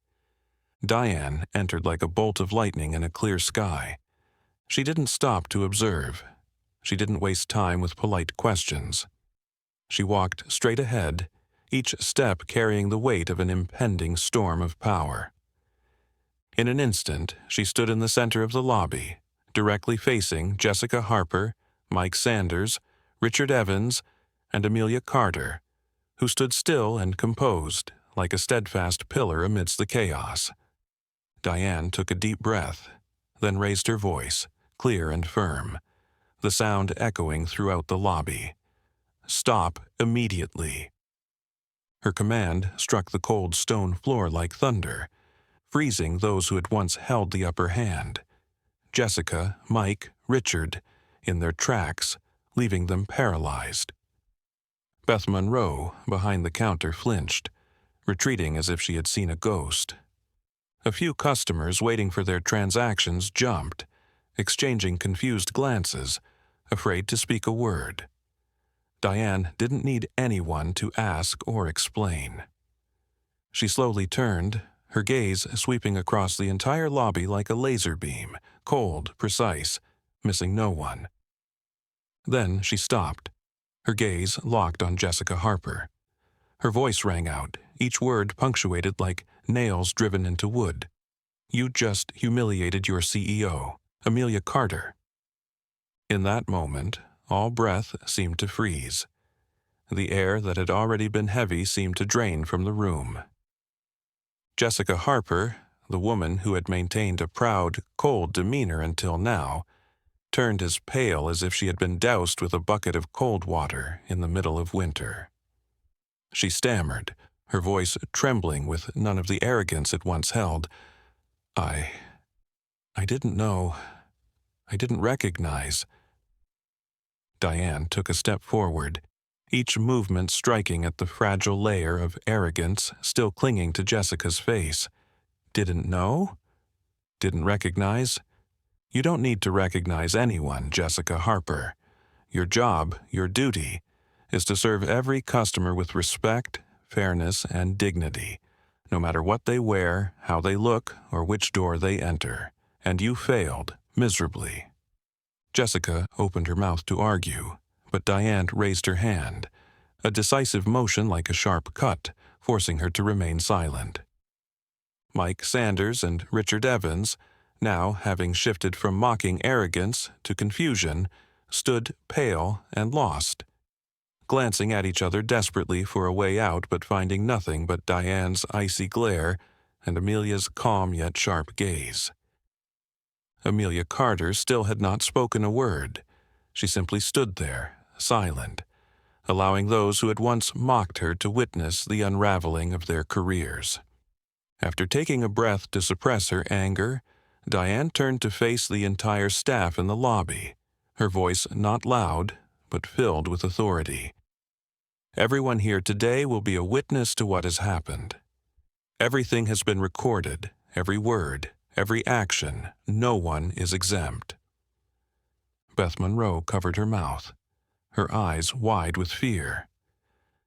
Diane entered like a bolt of lightning in a clear sky. She didn't stop to observe. She didn't waste time with polite questions. She walked straight ahead, each step carrying the weight of an impending storm of power. In an instant, she stood in the center of the lobby, directly facing Jessica Harper, Mike Sanders, Richard Evans, and Amelia Carter, who stood still and composed, like a steadfast pillar amidst the chaos. Diane took a deep breath, then raised her voice, clear and firm, the sound echoing throughout the lobby. "Stop immediately." Her command struck the cold stone floor like thunder, freezing those who had once held the upper hand. Jessica, Mike, Richard, in their tracks, leaving them paralyzed. Beth Monroe, behind the counter, flinched, retreating as if she had seen a ghost. A few customers waiting for their transactions jumped, exchanging confused glances, afraid to speak a word. Diane didn't need anyone to ask or explain. She slowly turned, her gaze sweeping across the entire lobby like a laser beam, cold, precise, missing no one. Then she stopped, her gaze locked on Jessica Harper. Her voice rang out, each word punctuated like nails driven into wood. "You just humiliated your CEO, Amelia Carter." In that moment, all breath seemed to freeze. The air that had already been heavy seemed to drain from the room. Jessica Harper, the woman who had maintained a proud, cold demeanor until now, turned as pale as if she had been doused with a bucket of cold water in the middle of winter. She stammered, her voice trembling with none of the arrogance it once held. I didn't know. I didn't recognize." Diane took a step forward, each movement striking at the fragile layer of arrogance still clinging to Jessica's face. "Didn't know? Didn't recognize? You don't need to recognize anyone, Jessica Harper. Your job, your duty, is to serve every customer with respect, fairness, and dignity, no matter what they wear, how they look, or which door they enter. And you failed, miserably." Jessica opened her mouth to argue, but Diane raised her hand, a decisive motion like a sharp cut, forcing her to remain silent. Mike Sanders and Richard Evans, now having shifted from mocking arrogance to confusion, stood pale and lost, glancing at each other desperately for a way out but finding nothing but Diane's icy glare and Amelia's calm yet sharp gaze. Amelia Carter still had not spoken a word. She simply stood there, silent, allowing those who had once mocked her to witness the unraveling of their careers. After taking a breath to suppress her anger, Diane turned to face the entire staff in the lobby, her voice not loud, but filled with authority. "Everyone here today will be a witness to what has happened. Everything has been recorded, every word, every action. No one is exempt." Beth Monroe covered her mouth, her eyes wide with fear.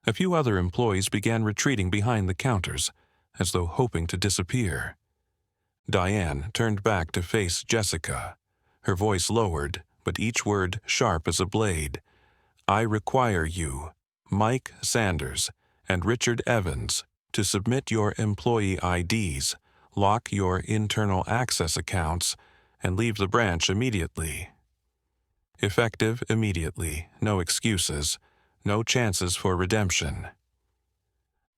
A few other employees began retreating behind the counters, as though hoping to disappear. Diane turned back to face Jessica, her voice lowered, but each word sharp as a blade. "I require you, Mike Sanders and Richard Evans, to submit your employee IDs, lock your internal access accounts, and leave the branch immediately." Effective immediately, no excuses, no chances for redemption.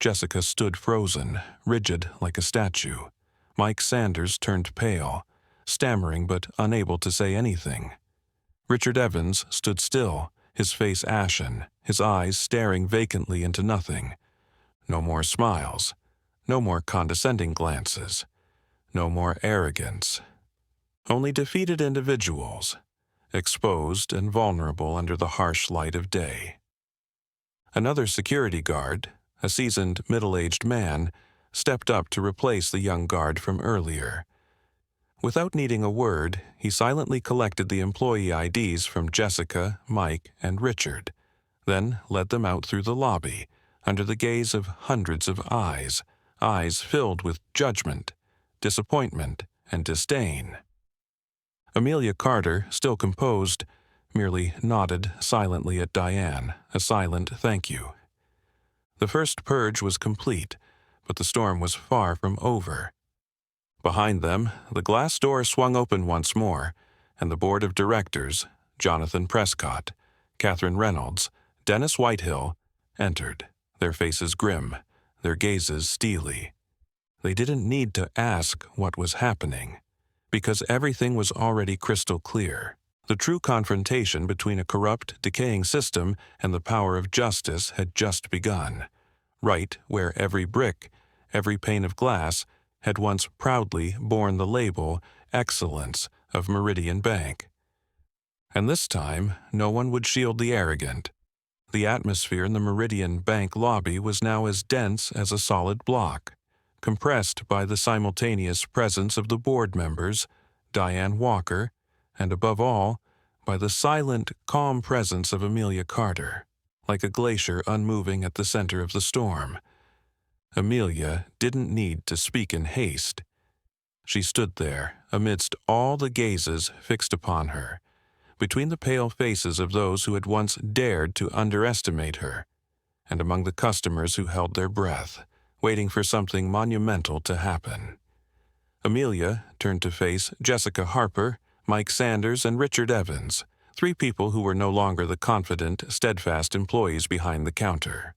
Jessica stood frozen, rigid like a statue. Mike Sanders turned pale, stammering but unable to say anything. Richard Evans stood still, his face ashen, his eyes staring vacantly into nothing. No more smiles, no more condescending glances, no more arrogance. Only defeated individuals, exposed and vulnerable under the harsh light of day. Another security guard, a seasoned middle-aged man, stepped up to replace the young guard from earlier. Without needing a word, he silently collected the employee IDs from Jessica, Mike, and Richard, then led them out through the lobby, under the gaze of hundreds of eyes, eyes filled with judgment, disappointment, and disdain. Amelia Carter, still composed, merely nodded silently at Diane, a silent thank you. The first purge was complete, but the storm was far from over. Behind them, the glass door swung open once more, and the board of directors, Jonathan Prescott, Catherine Reynolds, Dennis Whitehill, entered, their faces grim, their gazes steely. They didn't need to ask what was happening, because everything was already crystal clear. The true confrontation between a corrupt, decaying system and the power of justice had just begun, right where every brick, every pane of glass, had once proudly borne the label Excellence of Meridian Bank. And this time, no one would shield the arrogant. The atmosphere in the Meridian Bank lobby was now as dense as a solid block, compressed by the simultaneous presence of the board members, Diane Walker, and above all, by the silent, calm presence of Amelia Carter, like a glacier unmoving at the center of the storm. Amelia didn't need to speak in haste. She stood there, amidst all the gazes fixed upon her, between the pale faces of those who had once dared to underestimate her, and among the customers who held their breath, waiting for something monumental to happen. Amelia turned to face Jessica Harper, Mike Sanders, and Richard Evans, 3 people who were no longer the confident, steadfast employees behind the counter.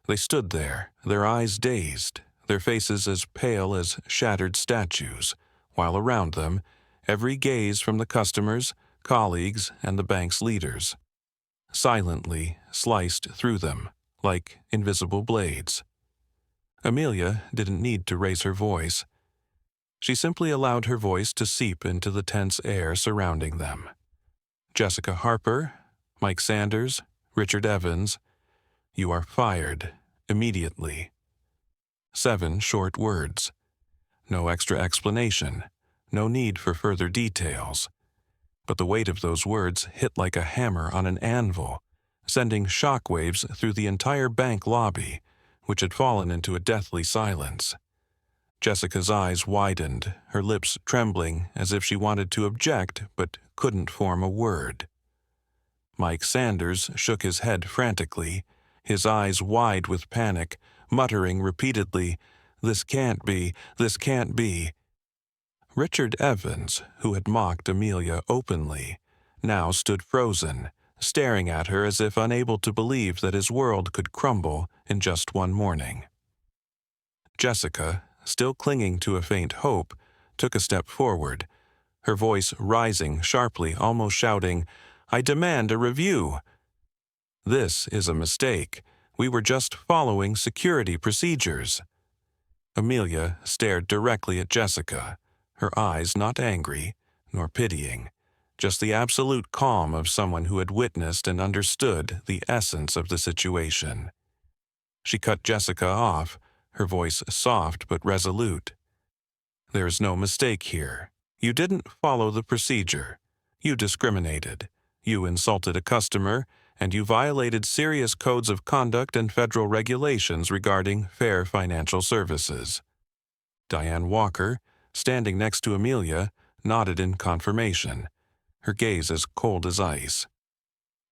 They stood there, their eyes dazed, their faces as pale as shattered statues, while around them, every gaze from the customers, colleagues, and the bank's leaders silently sliced through them like invisible blades. Amelia didn't need to raise her voice. She simply allowed her voice to seep into the tense air surrounding them. Jessica Harper, Mike Sanders, Richard Evans, you are fired immediately. 7 short words. No extra explanation, no need for further details. But the weight of those words hit like a hammer on an anvil, sending shockwaves through the entire bank lobby, which had fallen into a deathly silence. Jessica's eyes widened, her lips trembling as if she wanted to object but couldn't form a word. Mike Sanders shook his head frantically, his eyes wide with panic, muttering repeatedly, "This can't be, this can't be." Richard Evans, who had mocked Amelia openly, now stood frozen, staring at her as if unable to believe that his world could crumble in just one morning. Jessica, still clinging to a faint hope, took a step forward, her voice rising sharply, almost shouting, "I demand a review." "This is a mistake. We were just following security procedures." Amelia stared directly at Jessica, her eyes not angry nor pitying, just the absolute calm of someone who had witnessed and understood the essence of the situation. She cut Jessica off, her voice soft but resolute. "There is no mistake here. You didn't follow the procedure. You discriminated. You insulted a customer, and you violated serious codes of conduct and federal regulations regarding fair financial services." Diane Walker, standing next to Amelia, nodded in confirmation, her gaze as cold as ice.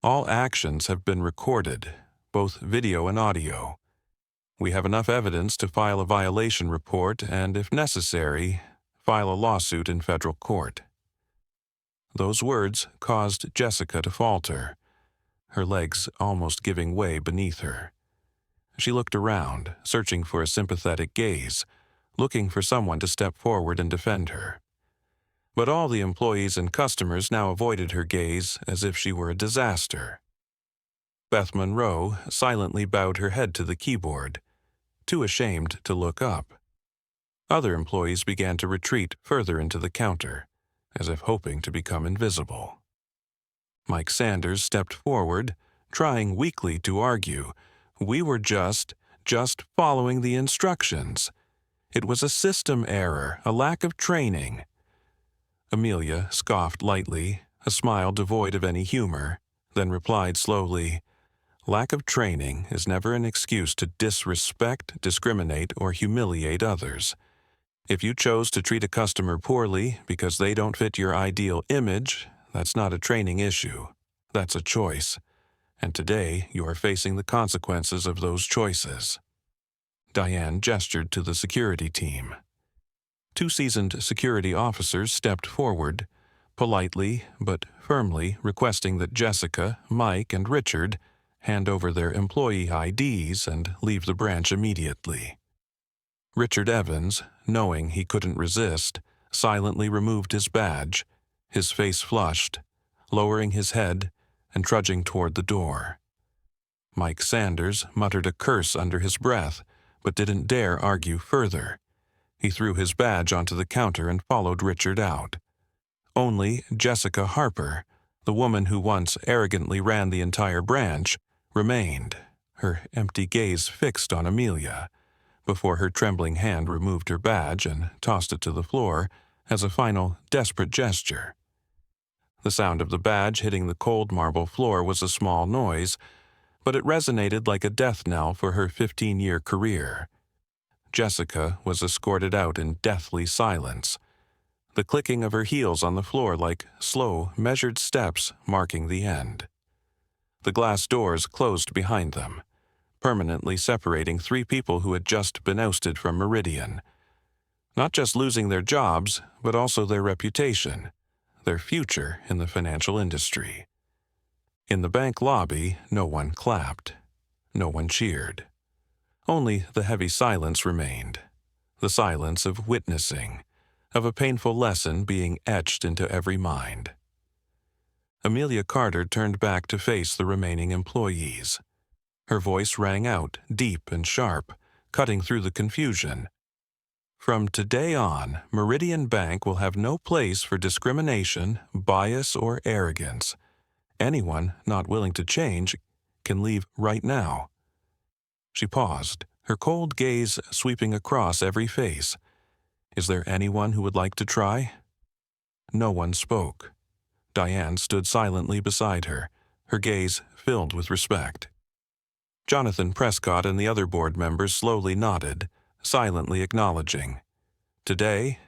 "All actions have been recorded, both video and audio. We have enough evidence to file a violation report and, if necessary, file a lawsuit in federal court." Those words caused Jessica to falter, her legs almost giving way beneath her. She looked around, searching for a sympathetic gaze, looking for someone to step forward and defend her. But all the employees and customers now avoided her gaze as if she were a disaster. Beth Monroe silently bowed her head to the keyboard, too ashamed to look up. Other employees began to retreat further into the counter, as if hoping to become invisible. Mike Sanders stepped forward, trying weakly to argue, "We were just following the instructions. It was a system error, a lack of training." Amelia scoffed lightly, a smile devoid of any humor, then replied slowly, "Lack of training is never an excuse to disrespect, discriminate, or humiliate others. If you chose to treat a customer poorly because they don't fit your ideal image, that's not a training issue. That's a choice. And today you are facing the consequences of those choices." Diane gestured to the security team. 2 seasoned security officers stepped forward, politely but firmly requesting that Jessica, Mike, and Richard hand over their employee IDs and leave the branch immediately. Richard Evans, knowing he couldn't resist, silently removed his badge, his face flushed, lowering his head and trudging toward the door. Mike Sanders muttered a curse under his breath, but didn't dare argue further. He threw his badge onto the counter and followed Richard out. Only Jessica Harper, the woman who once arrogantly ran the entire branch, remained, her empty gaze fixed on Amelia, before her trembling hand removed her badge and tossed it to the floor as a final desperate gesture. The sound of the badge hitting the cold marble floor was a small noise, but it resonated like a death knell for her 15-year career. Jessica was escorted out in deathly silence, the clicking of her heels on the floor like slow, measured steps marking the end. The glass doors closed behind them, permanently separating three people who had just been ousted from Meridian. Not just losing their jobs, but also their reputation, their future in the financial industry. In the bank lobby, no one clapped. No one cheered. Only the heavy silence remained, the silence of witnessing, of a painful lesson being etched into every mind. Amelia Carter turned back to face the remaining employees. Her voice rang out, deep and sharp, cutting through the confusion. From today on, Meridian Bank will have no place for discrimination, bias, or arrogance. Anyone not willing to change can leave right now. She paused, her cold gaze sweeping across every face. Is there anyone who would like to try? No one spoke. Diane stood silently beside her, her gaze filled with respect. Jonathan Prescott and the other board members slowly nodded, silently acknowledging. Today,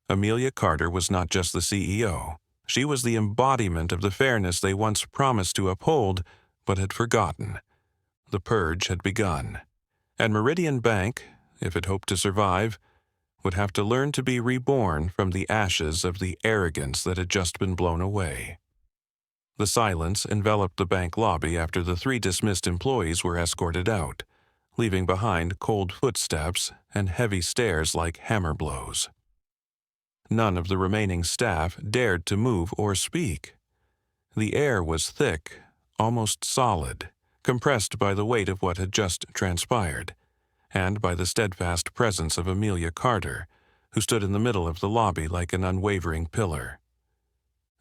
Amelia Carter was not just the CEO. She was the embodiment of the fairness they once promised to uphold, but had forgotten. The purge had begun, and Meridian Bank, if it hoped to survive, would have to learn to be reborn from the ashes of the arrogance that had just been blown away. The silence enveloped the bank lobby after the three dismissed employees were escorted out, leaving behind cold footsteps and heavy stares like hammer blows. None of the remaining staff dared to move or speak. The air was thick, almost solid, compressed by the weight of what had just transpired, and by the steadfast presence of Amelia Carter, who stood in the middle of the lobby like an unwavering pillar.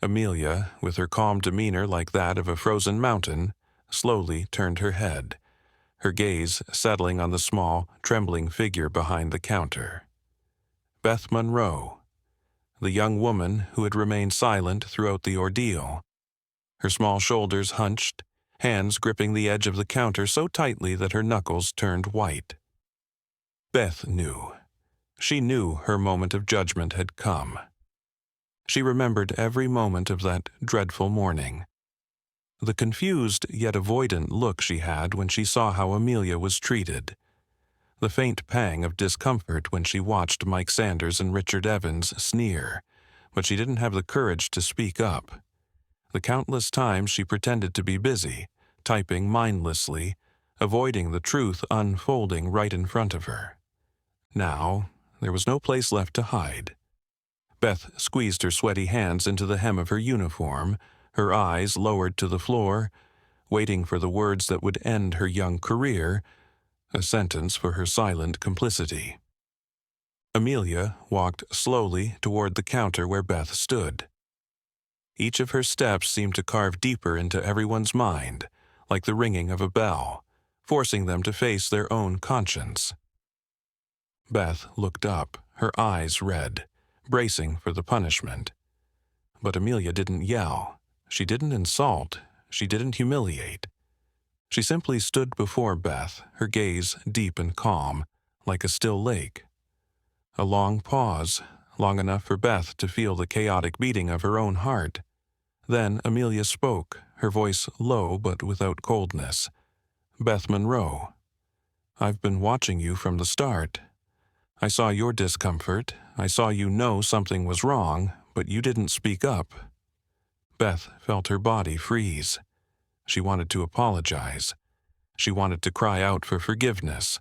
Amelia, with her calm demeanor like that of a frozen mountain, slowly turned her head, her gaze settling on the small, trembling figure behind the counter. Beth Monroe, the young woman who had remained silent throughout the ordeal. Her small shoulders hunched, hands gripping the edge of the counter so tightly that her knuckles turned white. Beth knew. She knew her moment of judgment had come. She remembered every moment of that dreadful morning. The confused yet avoidant look she had when she saw how Amelia was treated. The faint pang of discomfort when she watched Mike Sanders and Richard Evans sneer, but she didn't have the courage to speak up. The countless times she pretended to be busy, typing mindlessly, avoiding the truth unfolding right in front of her. Now, there was no place left to hide. Beth squeezed her sweaty hands into the hem of her uniform, her eyes lowered to the floor, waiting for the words that would end her young career, a sentence for her silent complicity. Amelia walked slowly toward the counter where Beth stood. Each of her steps seemed to carve deeper into everyone's mind, like the ringing of a bell, forcing them to face their own conscience. Beth looked up, her eyes red, bracing for the punishment. But Amelia didn't yell. She didn't insult. She didn't humiliate. She simply stood before Beth, her gaze deep and calm, like a still lake. A long pause, long enough for Beth to feel the chaotic beating of her own heart. Then Amelia spoke, her voice low but without coldness. Beth Monroe, I've been watching you from the start. I saw your discomfort. I saw you know something was wrong, but you didn't speak up. Beth felt her body freeze. She wanted to apologize. She wanted to cry out for forgiveness,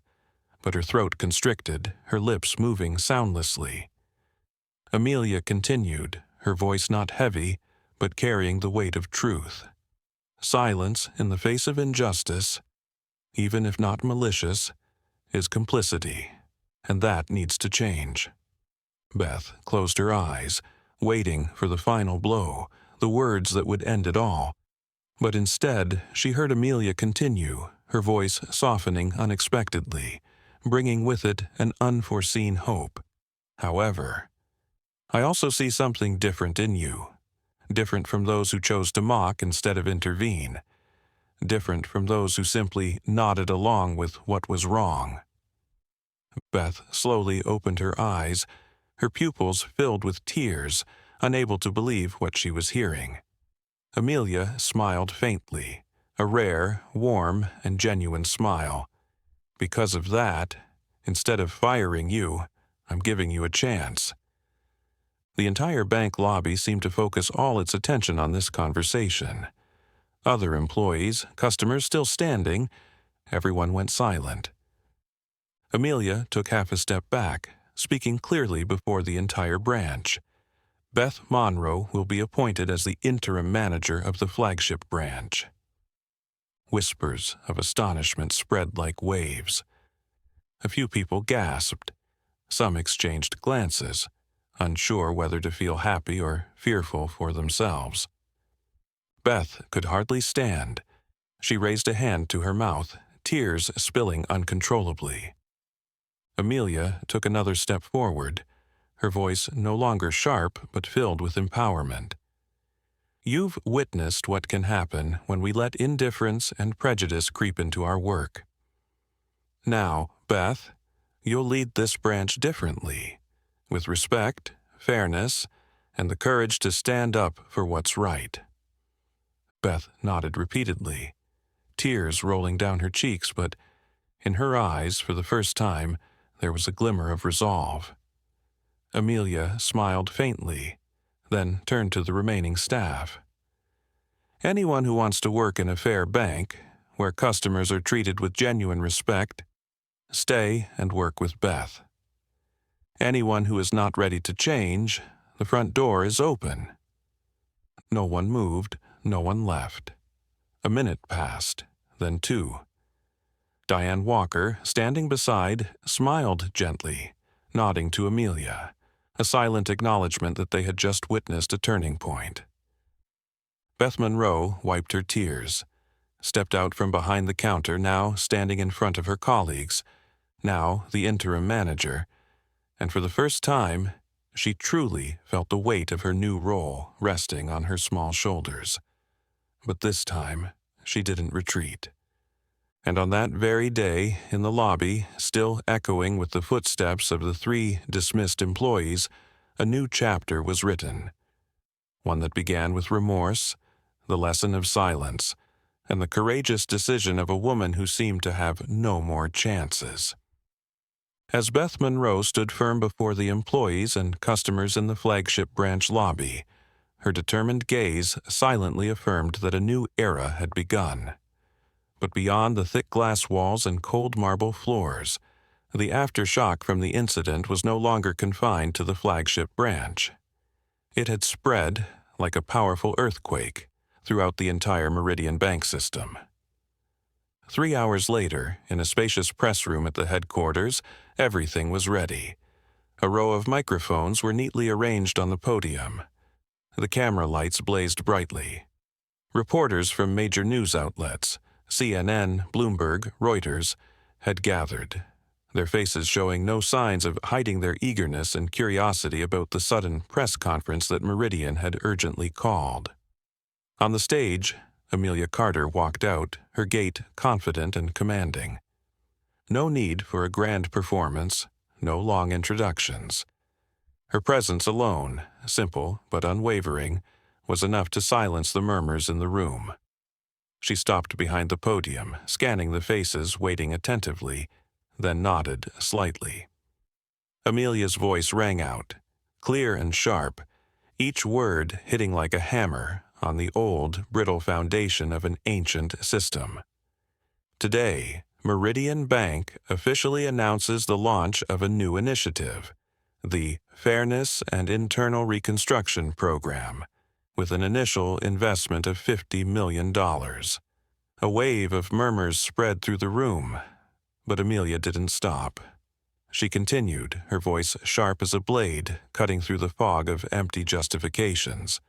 but her throat constricted, her lips moving soundlessly. Amelia continued, her voice not heavy, but carrying the weight of truth. Silence in the face of injustice, even if not malicious, is complicity, and that needs to change. Beth closed her eyes, waiting for the final blow, the words that would end it all. But instead, she heard Amelia continue, her voice softening unexpectedly, bringing with it an unforeseen hope. However, I also see something different in you. different from those who chose to mock instead of intervene, different from those who simply nodded along with what was wrong. Beth slowly opened her eyes, her pupils filled with tears, unable to believe what she was hearing. Amelia smiled faintly, a rare, warm, and genuine smile. Because of that, instead of firing you, I'm giving you a chance. The entire bank lobby seemed to focus all its attention on this conversation. Other employees, customers still standing, everyone went silent. Amelia took half a step back, speaking clearly before the entire branch. Beth Monroe will be appointed as the interim manager of the flagship branch. Whispers of astonishment spread like waves. A few people gasped. Some exchanged glances, unsure whether to feel happy or fearful for themselves. Beth could hardly stand. She raised a hand to her mouth, tears spilling uncontrollably. Amelia took another step forward, her voice no longer sharp but filled with empowerment. You've witnessed what can happen when we let indifference and prejudice creep into our work. Now, Beth, you'll lead this branch differently, with respect, fairness, and the courage to stand up for what's right. Beth nodded repeatedly, tears rolling down her cheeks, but in her eyes, for the first time, there was a glimmer of resolve. Amelia smiled faintly, then turned to the remaining staff. Anyone who wants to work in a fair bank, where customers are treated with genuine respect, stay and work with Beth. Anyone who is not ready to change, the front door is open. No one moved, no one left. A minute passed, then 2. Diane Walker, standing beside, smiled gently, nodding to Amelia, a silent acknowledgement that they had just witnessed a turning point. Beth Monroe wiped her tears, stepped out from behind the counter, now standing in front of her colleagues, now the interim manager, and for the first time, she truly felt the weight of her new role resting on her small shoulders. But this time, she didn't retreat. And on that very day, in the lobby, still echoing with the footsteps of the 3 dismissed employees, a new chapter was written. One that began with remorse, the lesson of silence, and the courageous decision of a woman who seemed to have no more chances. As Beth Monroe stood firm before the employees and customers in the flagship branch lobby, her determined gaze silently affirmed that a new era had begun. But beyond the thick glass walls and cold marble floors, the aftershock from the incident was no longer confined to the flagship branch. It had spread, like a powerful earthquake, throughout the entire Meridian bank system. 3 hours later, in a spacious press room at the headquarters, everything was ready. A row of microphones were neatly arranged on the podium. The camera lights blazed brightly. Reporters from major news outlets, CNN, Bloomberg, Reuters, had gathered, their faces showing no signs of hiding their eagerness and curiosity about the sudden press conference that Meridian had urgently called. On the stage, Amelia Carter walked out, her gait confident and commanding. No need for a grand performance, no long introductions. Her presence alone, simple but unwavering, was enough to silence the murmurs in the room. She stopped behind the podium, scanning the faces waiting attentively, then nodded slightly. Amelia's voice rang out, clear and sharp, each word hitting like a hammer on the old, brittle foundation of an ancient system. Today, Meridian Bank officially announces the launch of a new initiative, the Fairness and Internal Reconstruction Program, with an initial investment of $50 million. A wave of murmurs spread through the room, but Amelia didn't stop. She continued, her voice sharp as a blade, cutting through the fog of empty justifications.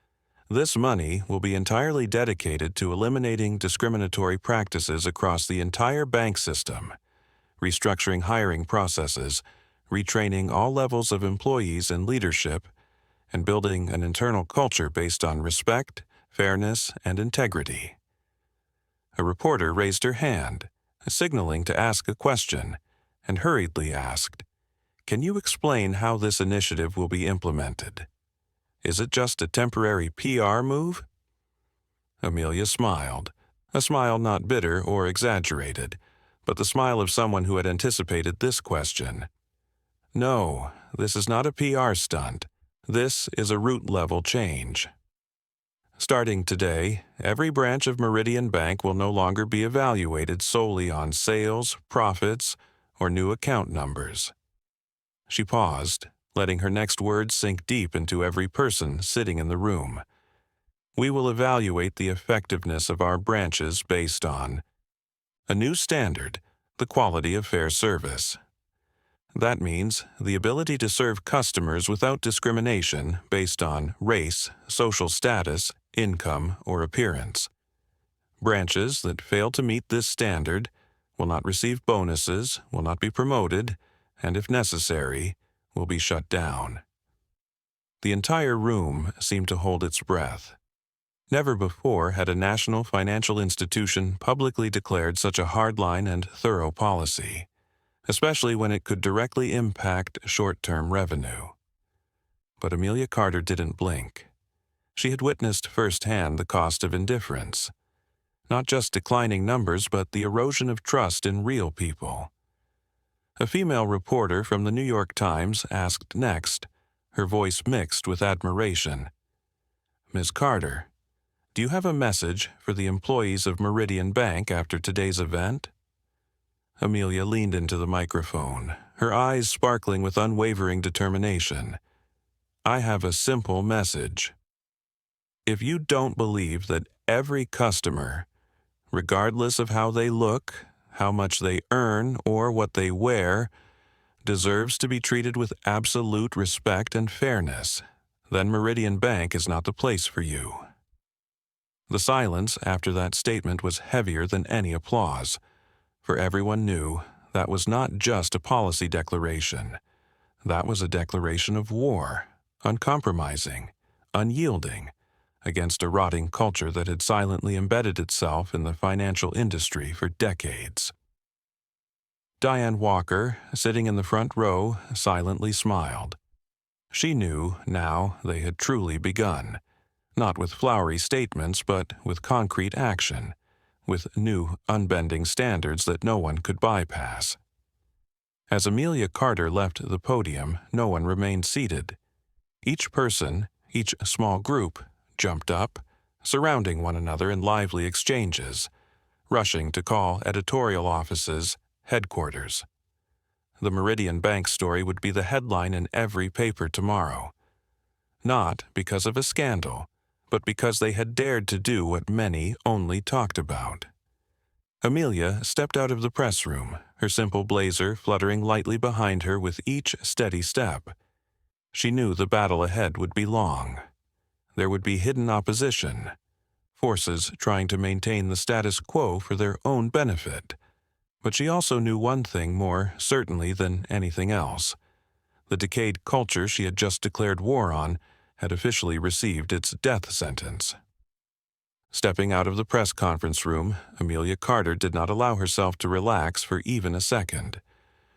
This money will be entirely dedicated to eliminating discriminatory practices across the entire bank system, restructuring hiring processes, retraining all levels of employees in leadership, and building an internal culture based on respect, fairness, and integrity. A reporter raised her hand, signaling to ask a question, and hurriedly asked, "Can you explain how this initiative will be implemented? Is it just a temporary PR move?" Amelia smiled, a smile not bitter or exaggerated, but the smile of someone who had anticipated this question. "No, this is not a PR stunt. This is a root-level change. Starting today, every branch of Meridian Bank will no longer be evaluated solely on sales, profits, or new account numbers." She paused, letting her next words sink deep into every person sitting in the room. "We will evaluate the effectiveness of our branches based on a new standard, the quality of fair service. That means the ability to serve customers without discrimination based on race, social status, income, or appearance. Branches that fail to meet this standard will not receive bonuses, will not be promoted, and if necessary, will be shut down." The entire room seemed to hold its breath. Never before had a national financial institution publicly declared such a hardline and thorough policy, especially when it could directly impact short-term revenue. But Amelia Carter didn't blink. She had witnessed firsthand the cost of indifference. Not just declining numbers, but the erosion of trust in real people. A female reporter from the New York Times asked next, her voice mixed with admiration, "Ms. Carter, do you have a message for the employees of Meridian Bank after today's event?" Amelia leaned into the microphone, her eyes sparkling with unwavering determination. "I have a simple message. If you don't believe that every customer, regardless of how they look, how much they earn, or what they wear, deserves to be treated with absolute respect and fairness, then Meridian Bank is not the place for you." The silence after that statement was heavier than any applause, for everyone knew that was not just a policy declaration. That was a declaration of war, uncompromising, unyielding, against a rotting culture that had silently embedded itself in the financial industry for decades. Diane Walker, sitting in the front row, silently smiled. She knew now they had truly begun, not with flowery statements, but with concrete action, with new, unbending standards that no one could bypass. As Amelia Carter left the podium, no one remained seated. Each person, each small group, jumped up, surrounding one another in lively exchanges, rushing to call editorial offices headquarters. The Meridian Bank story would be the headline in every paper tomorrow. Not because of a scandal, but because they had dared to do what many only talked about. Amelia stepped out of the press room, her simple blazer fluttering lightly behind her with each steady step. She knew the battle ahead would be long. There would be hidden opposition, forces trying to maintain the status quo for their own benefit. But she also knew one thing more certainly than anything else. The decayed culture she had just declared war on had officially received its death sentence. Stepping out of the press conference room, Amelia Carter did not allow herself to relax for even a second.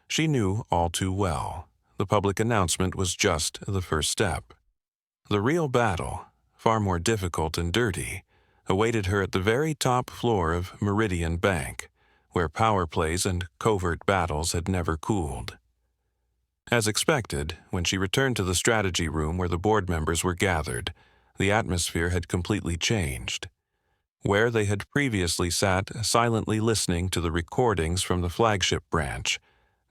She knew all too well. The public announcement was just the first step. The real battle, far more difficult and dirty, awaited her at the very top floor of Meridian Bank, where power plays and covert battles had never cooled. As expected, when she returned to the strategy room where the board members were gathered, the atmosphere had completely changed. Where they had previously sat silently listening to the recordings from the flagship branch,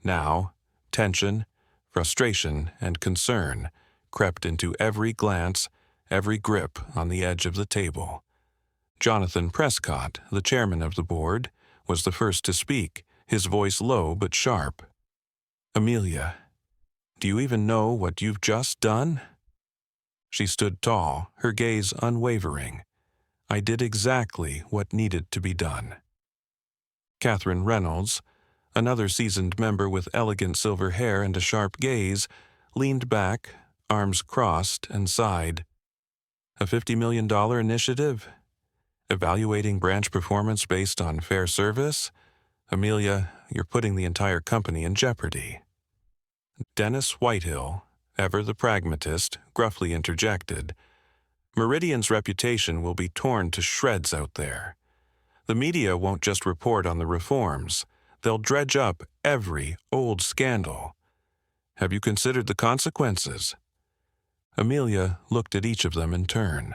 now tension, frustration, and concern crept into every glance, every grip on the edge of the table. Jonathan Prescott, the chairman of the board, was the first to speak, his voice low but sharp. "Amelia, do you even know what you've just done?" She stood tall, her gaze unwavering. "I did exactly what needed to be done." Catherine Reynolds, another seasoned member with elegant silver hair and a sharp gaze, leaned back, arms crossed, and sighed. A $50 million initiative? Evaluating branch performance based on fair service? Amelia, you're putting the entire company in jeopardy. Dennis Whitehill, ever the pragmatist, gruffly interjected, Meridian's reputation will be torn to shreds out there. The media won't just report on the reforms. They'll dredge up every old scandal. Have you considered the consequences? Amelia looked at each of them in turn.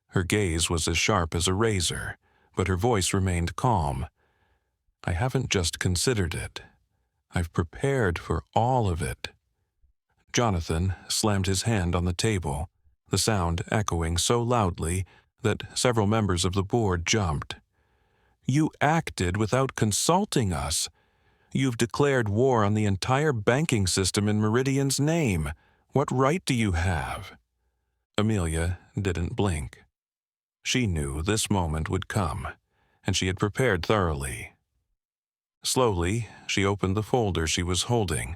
Her gaze was as sharp as a razor, but her voice remained calm. I haven't just considered it. I've prepared for all of it. Jonathan slammed his hand on the table, the sound echoing so loudly that several members of the board jumped. You acted without consulting us. You've declared war on the entire banking system in Meridian's name. What right do you have? Amelia didn't blink. She knew this moment would come, and she had prepared thoroughly. Slowly, she opened the folder she was holding,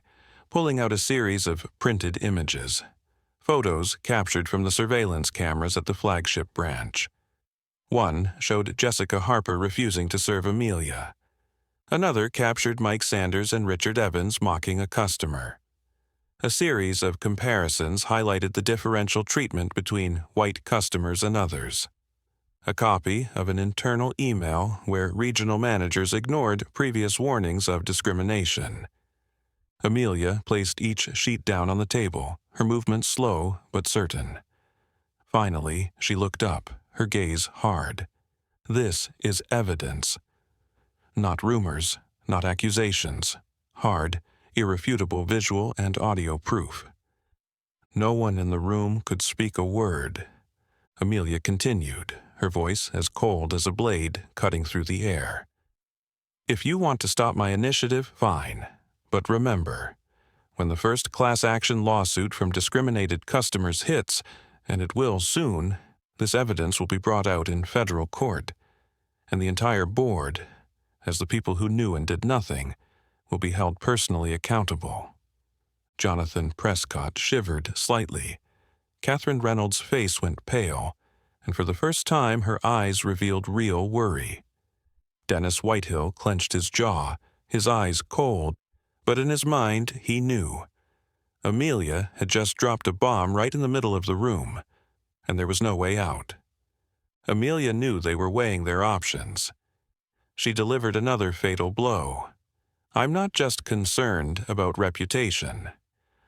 pulling out a series of printed images, photos captured from the surveillance cameras at the flagship branch. One showed Jessica Harper refusing to serve Amelia. Another captured Mike Sanders and Richard Evans mocking a customer. A series of comparisons highlighted the differential treatment between white customers and others. A copy of an internal email where regional managers ignored previous warnings of discrimination. Amelia placed each sheet down on the table, her movements slow but certain. Finally, she looked up, her gaze hard. This is evidence. Not rumors, not accusations. Hard, irrefutable visual and audio proof. No one in the room could speak a word. Amelia continued, her voice as cold as a blade cutting through the air. If you want to stop my initiative, fine. But remember, when the first class action lawsuit from discriminated customers hits, and it will soon, this evidence will be brought out in federal court, and the entire board, as the people who knew and did nothing, will be held personally accountable. Jonathan Prescott shivered slightly. Catherine Reynolds' face went pale, and for the first time her eyes revealed real worry. Dennis Whitehill clenched his jaw, his eyes cold, but in his mind he knew. Amelia had just dropped a bomb right in the middle of the room, and there was no way out. Amelia knew they were weighing their options. She delivered another fatal blow. I'm not just concerned about reputation.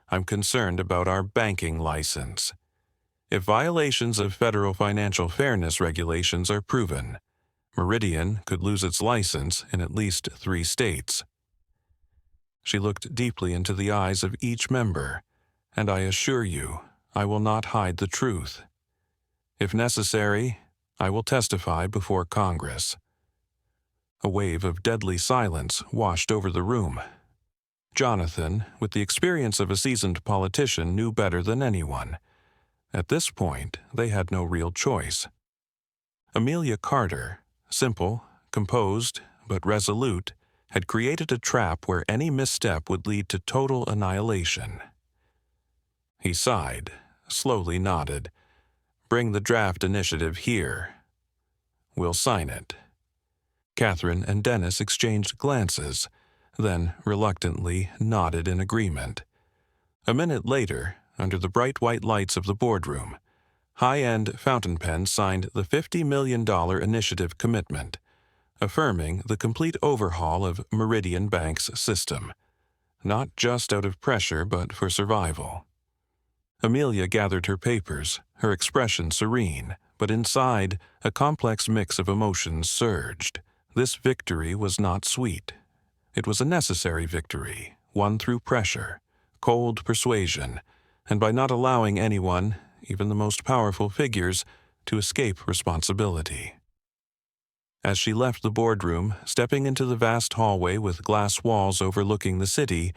I'm concerned about our banking license. If violations of federal financial fairness regulations are proven, Meridian could lose its license in at least 3 states. She looked deeply into the eyes of each member, and I assure you, I will not hide the truth. If necessary, I will testify before Congress. A wave of deadly silence washed over the room. Jonathan, with the experience of a seasoned politician, knew better than anyone. At this point, they had no real choice. Amelia Carter, simple, composed, but resolute, had created a trap where any misstep would lead to total annihilation. He sighed, slowly nodded. Bring the draft initiative here. We'll sign it. Catherine and Dennis exchanged glances, then reluctantly nodded in agreement. A minute later, under the bright white lights of the boardroom, high-end fountain pens signed the $50 million initiative commitment, affirming the complete overhaul of Meridian Bank's system, not just out of pressure but for survival. Amelia gathered her papers, her expression serene, but inside, a complex mix of emotions surged. This victory was not sweet. It was a necessary victory, won through pressure, cold persuasion, and by not allowing anyone, even the most powerful figures, to escape responsibility. As she left the boardroom, stepping into the vast hallway with glass walls overlooking the city,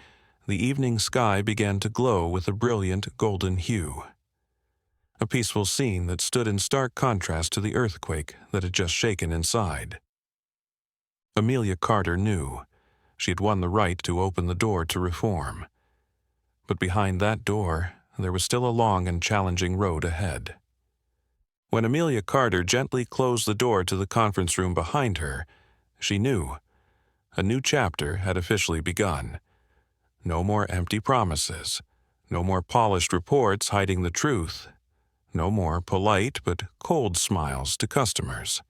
the evening sky began to glow with a brilliant golden hue. A peaceful scene that stood in stark contrast to the earthquake that had just shaken inside. Amelia Carter knew she had won the right to open the door to reform. But behind that door, there was still a long and challenging road ahead. When Amelia Carter gently closed the door to the conference room behind her, she knew a new chapter had officially begun. No more empty promises, no more polished reports hiding the truth, no more polite but cold smiles to customers.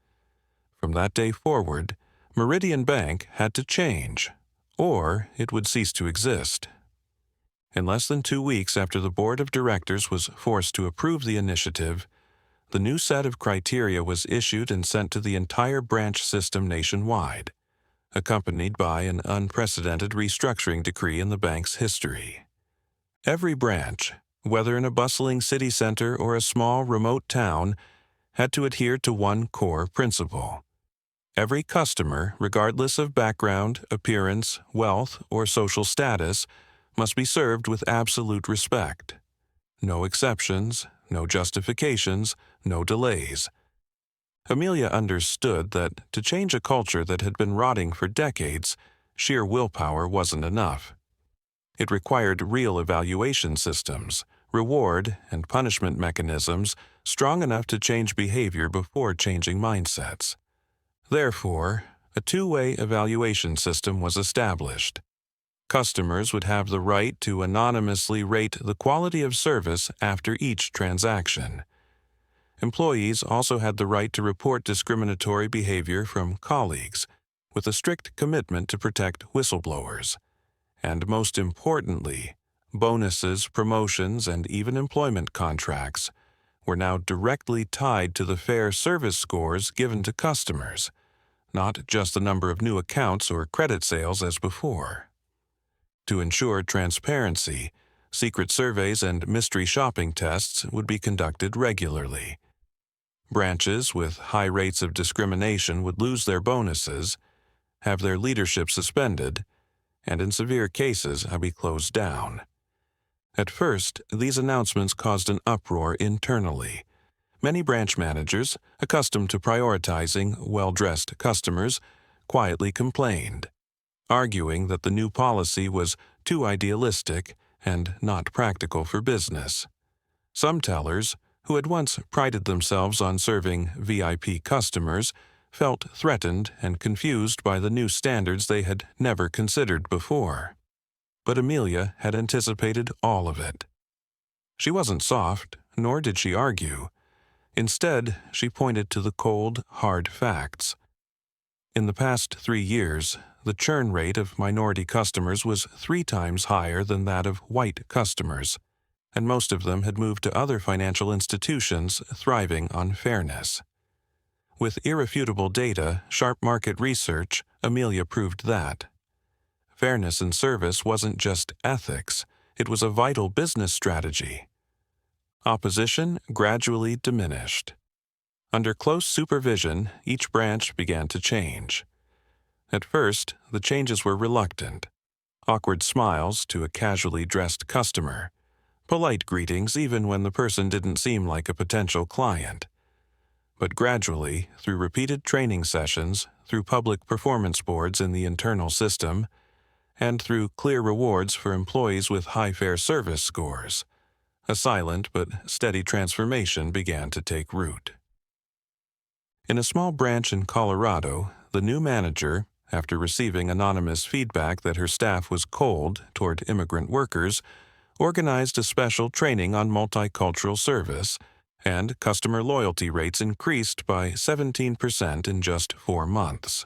From that day forward, Meridian Bank had to change, or it would cease to exist. In less than 2 weeks after the board of directors was forced to approve the initiative, the new set of criteria was issued and sent to the entire branch system nationwide, accompanied by an unprecedented restructuring decree in the bank's history. Every branch, whether in a bustling city center or a small remote town, had to adhere to one core principle. Every customer, regardless of background, appearance, wealth, or social status, must be served with absolute respect. No exceptions, no justifications, no delays. Amelia understood that to change a culture that had been rotting for decades, sheer willpower wasn't enough. It required real evaluation systems, reward and punishment mechanisms strong enough to change behavior before changing mindsets. Therefore, a two-way evaluation system was established. Customers would have the right to anonymously rate the quality of service after each transaction. Employees also had the right to report discriminatory behavior from colleagues, with a strict commitment to protect whistleblowers. And most importantly, bonuses, promotions, and even employment contracts were now directly tied to the fair service scores given to customers, not just the number of new accounts or credit sales as before. To ensure transparency, secret surveys and mystery shopping tests would be conducted regularly. Branches with high rates of discrimination would lose their bonuses, have their leadership suspended, and in severe cases be closed down. At first, these announcements caused an uproar internally. Many branch managers, accustomed to prioritizing well-dressed customers, quietly complained, arguing that the new policy was too idealistic and not practical for business. Some tellers, who had once prided themselves on serving VIP customers, felt threatened and confused by the new standards they had never considered before. But Amelia had anticipated all of it. She wasn't soft, nor did she argue. Instead, she pointed to the cold, hard facts. In the past 3 years, the churn rate of minority customers was 3 times higher than that of white customers, and most of them had moved to other financial institutions thriving on fairness. With irrefutable data, sharp market research, Amelia proved that. Fairness in service wasn't just ethics, it was a vital business strategy. Opposition gradually diminished. Under close supervision, each branch began to change. At first, the changes were reluctant. Awkward smiles to a casually dressed customer. Polite greetings even when the person didn't seem like a potential client. But gradually, through repeated training sessions, through public performance boards in the internal system, and through clear rewards for employees with high fair service scores, a silent but steady transformation began to take root. In a small branch in Colorado, the new manager, after receiving anonymous feedback that her staff was cold toward immigrant workers, organized a special training on multicultural service, and customer loyalty rates increased by 17% in just 4 months.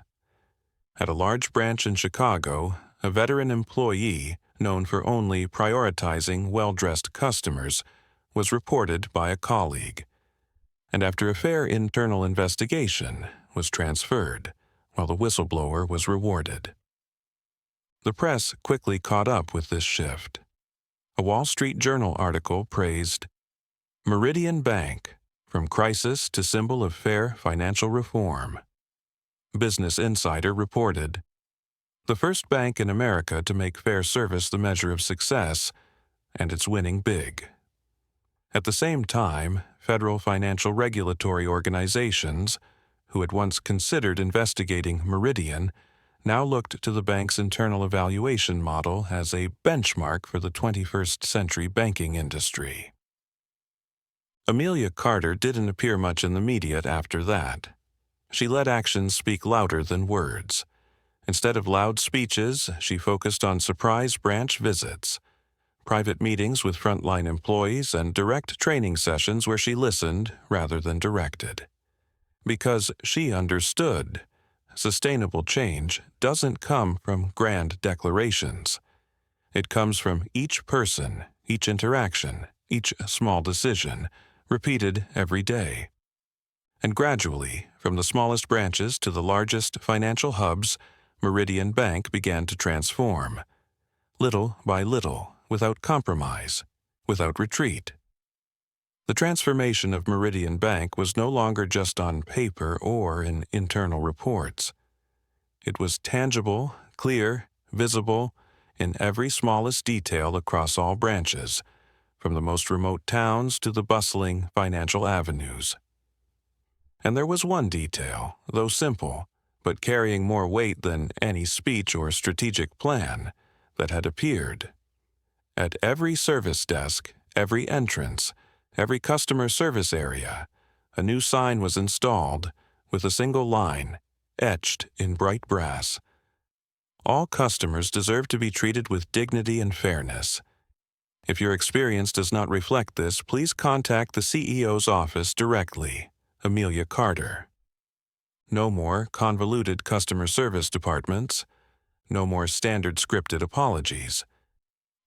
At a large branch in Chicago, a veteran employee, known for only prioritizing well-dressed customers, was reported by a colleague, and after a fair internal investigation, was transferred, while the whistleblower was rewarded. The press quickly caught up with this shift. A Wall Street Journal article praised Meridian Bank, from crisis to symbol of fair financial reform. Business Insider reported, the first bank in America to make fair service the measure of success, and it's winning big. At the same time, federal financial regulatory organizations, who had once considered investigating Meridian, now looked to the bank's internal evaluation model as a benchmark for the 21st century banking industry. Amelia Carter didn't appear much in the media after that. She let actions speak louder than words. Instead of loud speeches, she focused on surprise branch visits, private meetings with frontline employees, and direct training sessions where she listened rather than directed. Because she understood, sustainable change doesn't come from grand declarations. It comes from each person, each interaction, each small decision, repeated every day. And gradually, from the smallest branches to the largest financial hubs, Meridian Bank began to transform. Little by little, without compromise, without retreat. The transformation of Meridian Bank was no longer just on paper or in internal reports. It was tangible, clear, visible, in every smallest detail across all branches, from the most remote towns to the bustling financial avenues. And there was one detail, though simple, but carrying more weight than any speech or strategic plan, that had appeared. At every service desk, every entrance, every customer service area, a new sign was installed with a single line, etched in bright brass. All customers deserve to be treated with dignity and fairness. If your experience does not reflect this, please contact the CEO's office directly, Amelia Carter. No more convoluted customer service departments. No more standard scripted apologies.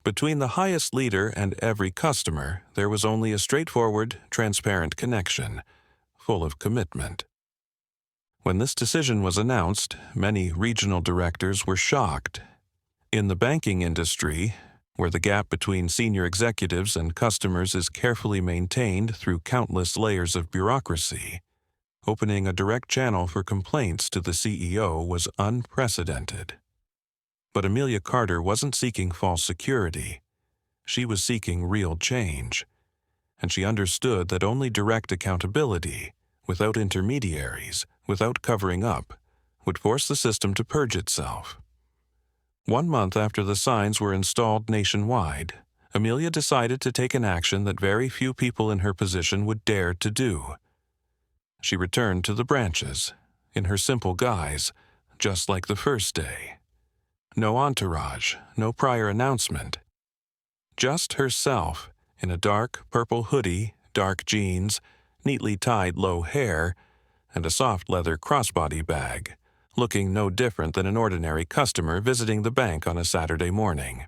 Between the highest leader and every customer, there was only a straightforward, transparent connection, full of commitment. When this decision was announced, many regional directors were shocked. In the banking industry, where the gap between senior executives and customers is carefully maintained through countless layers of bureaucracy, opening a direct channel for complaints to the CEO was unprecedented. But Amelia Carter wasn't seeking false security. She was seeking real change. And she understood that only direct accountability, without intermediaries, without covering up, would force the system to purge itself. 1 month after the signs were installed nationwide, Amelia decided to take an action that very few people in her position would dare to do. She returned to the branches, in her simple guise, just like the first day. No entourage, no prior announcement. Just herself, in a dark purple hoodie, dark jeans, neatly tied low hair, and a soft leather crossbody bag, looking no different than an ordinary customer visiting the bank on a Saturday morning.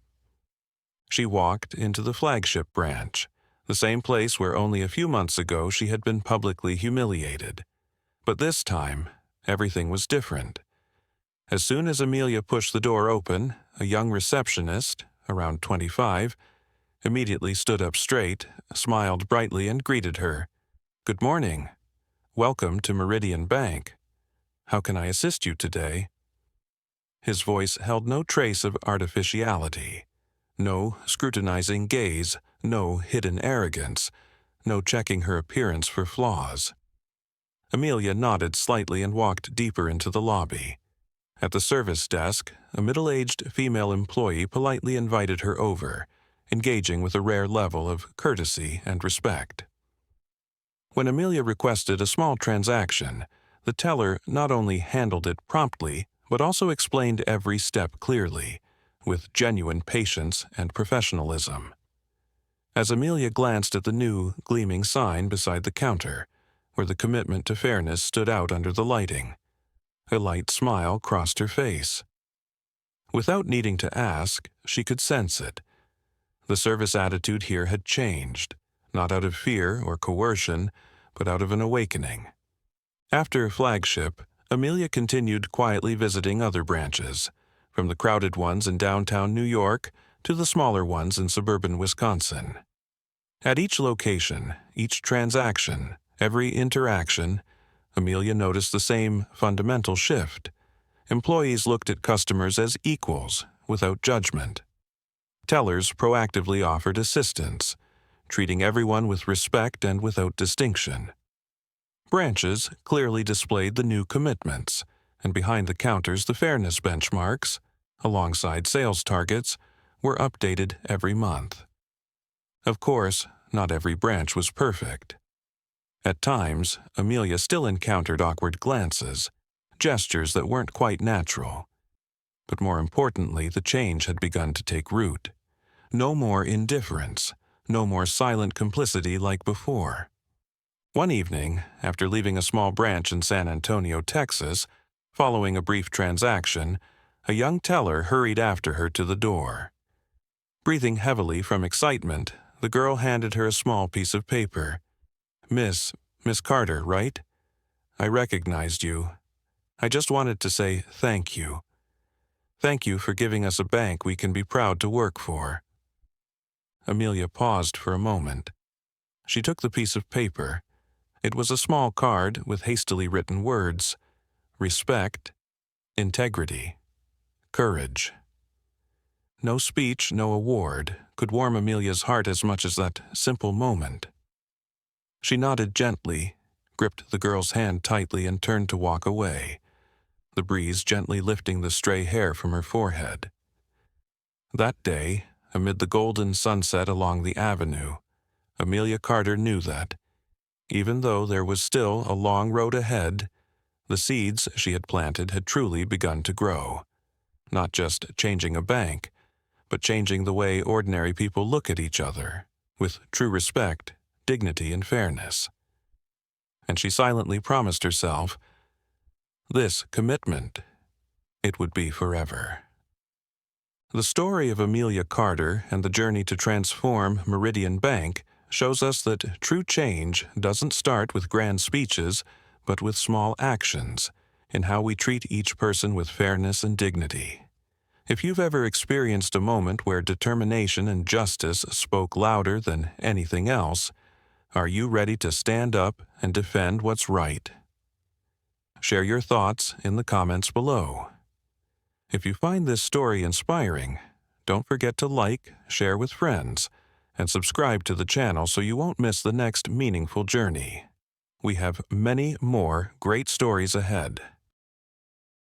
She walked into the flagship branch, the same place where only a few months ago she had been publicly humiliated. But this time, everything was different. As soon as Amelia pushed the door open, a young receptionist, around 25, immediately stood up straight, smiled brightly, and greeted her. "Good morning. Welcome to Meridian Bank. How can I assist you today?" His voice held no trace of artificiality, no scrutinizing gaze, no hidden arrogance, no checking her appearance for flaws. Amelia nodded slightly and walked deeper into the lobby. At the service desk, a middle-aged female employee politely invited her over, engaging with a rare level of courtesy and respect. When Amelia requested a small transaction, the teller not only handled it promptly, but also explained every step clearly, with genuine patience and professionalism. As Amelia glanced at the new, gleaming sign beside the counter, where the commitment to fairness stood out under the lighting, a light smile crossed her face. Without needing to ask, she could sense it. The service attitude here had changed, not out of fear or coercion, but out of an awakening. After flagship, Amelia continued quietly visiting other branches, from the crowded ones in downtown New York to the smaller ones in suburban Wisconsin. At each location, each transaction, every interaction, Amelia noticed the same fundamental shift. Employees looked at customers as equals, without judgment. Tellers proactively offered assistance, treating everyone with respect and without distinction. Branches clearly displayed the new commitments, and behind the counters the fairness benchmarks, alongside sales targets, were updated every month. Of course, not every branch was perfect. At times, Amelia still encountered awkward glances, gestures that weren't quite natural. But more importantly, the change had begun to take root. No more indifference, no more silent complicity like before. One evening, after leaving a small branch in San Antonio, Texas, following a brief transaction, a young teller hurried after her to the door. Breathing heavily from excitement, the girl handed her a small piece of paper. Miss Carter, right? I recognized you. I just wanted to say thank you. Thank you for giving us a bank we can be proud to work for. Amelia paused for a moment. She took the piece of paper. It was a small card with hastily written words: respect, integrity, courage. No speech, no award could warm Amelia's heart as much as that simple moment. She nodded gently, gripped the girl's hand tightly, and turned to walk away, the breeze gently lifting the stray hair from her forehead. That day, amid the golden sunset along the avenue, Amelia Carter knew that, even though there was still a long road ahead, the seeds she had planted had truly begun to grow, not just changing a bank, but changing the way ordinary people look at each other, with true respect, dignity, and fairness. And she silently promised herself, this commitment, it would be forever. The story of Amelia Carter and the journey to transform Meridian Bank shows us that true change doesn't start with grand speeches, but with small actions, in how we treat each person with fairness and dignity. If you've ever experienced a moment where determination and justice spoke louder than anything else, are you ready to stand up and defend what's right? Share your thoughts in the comments below. If you find this story inspiring, don't forget to like, share with friends, and subscribe to the channel so you won't miss the next meaningful journey. We have many more great stories ahead.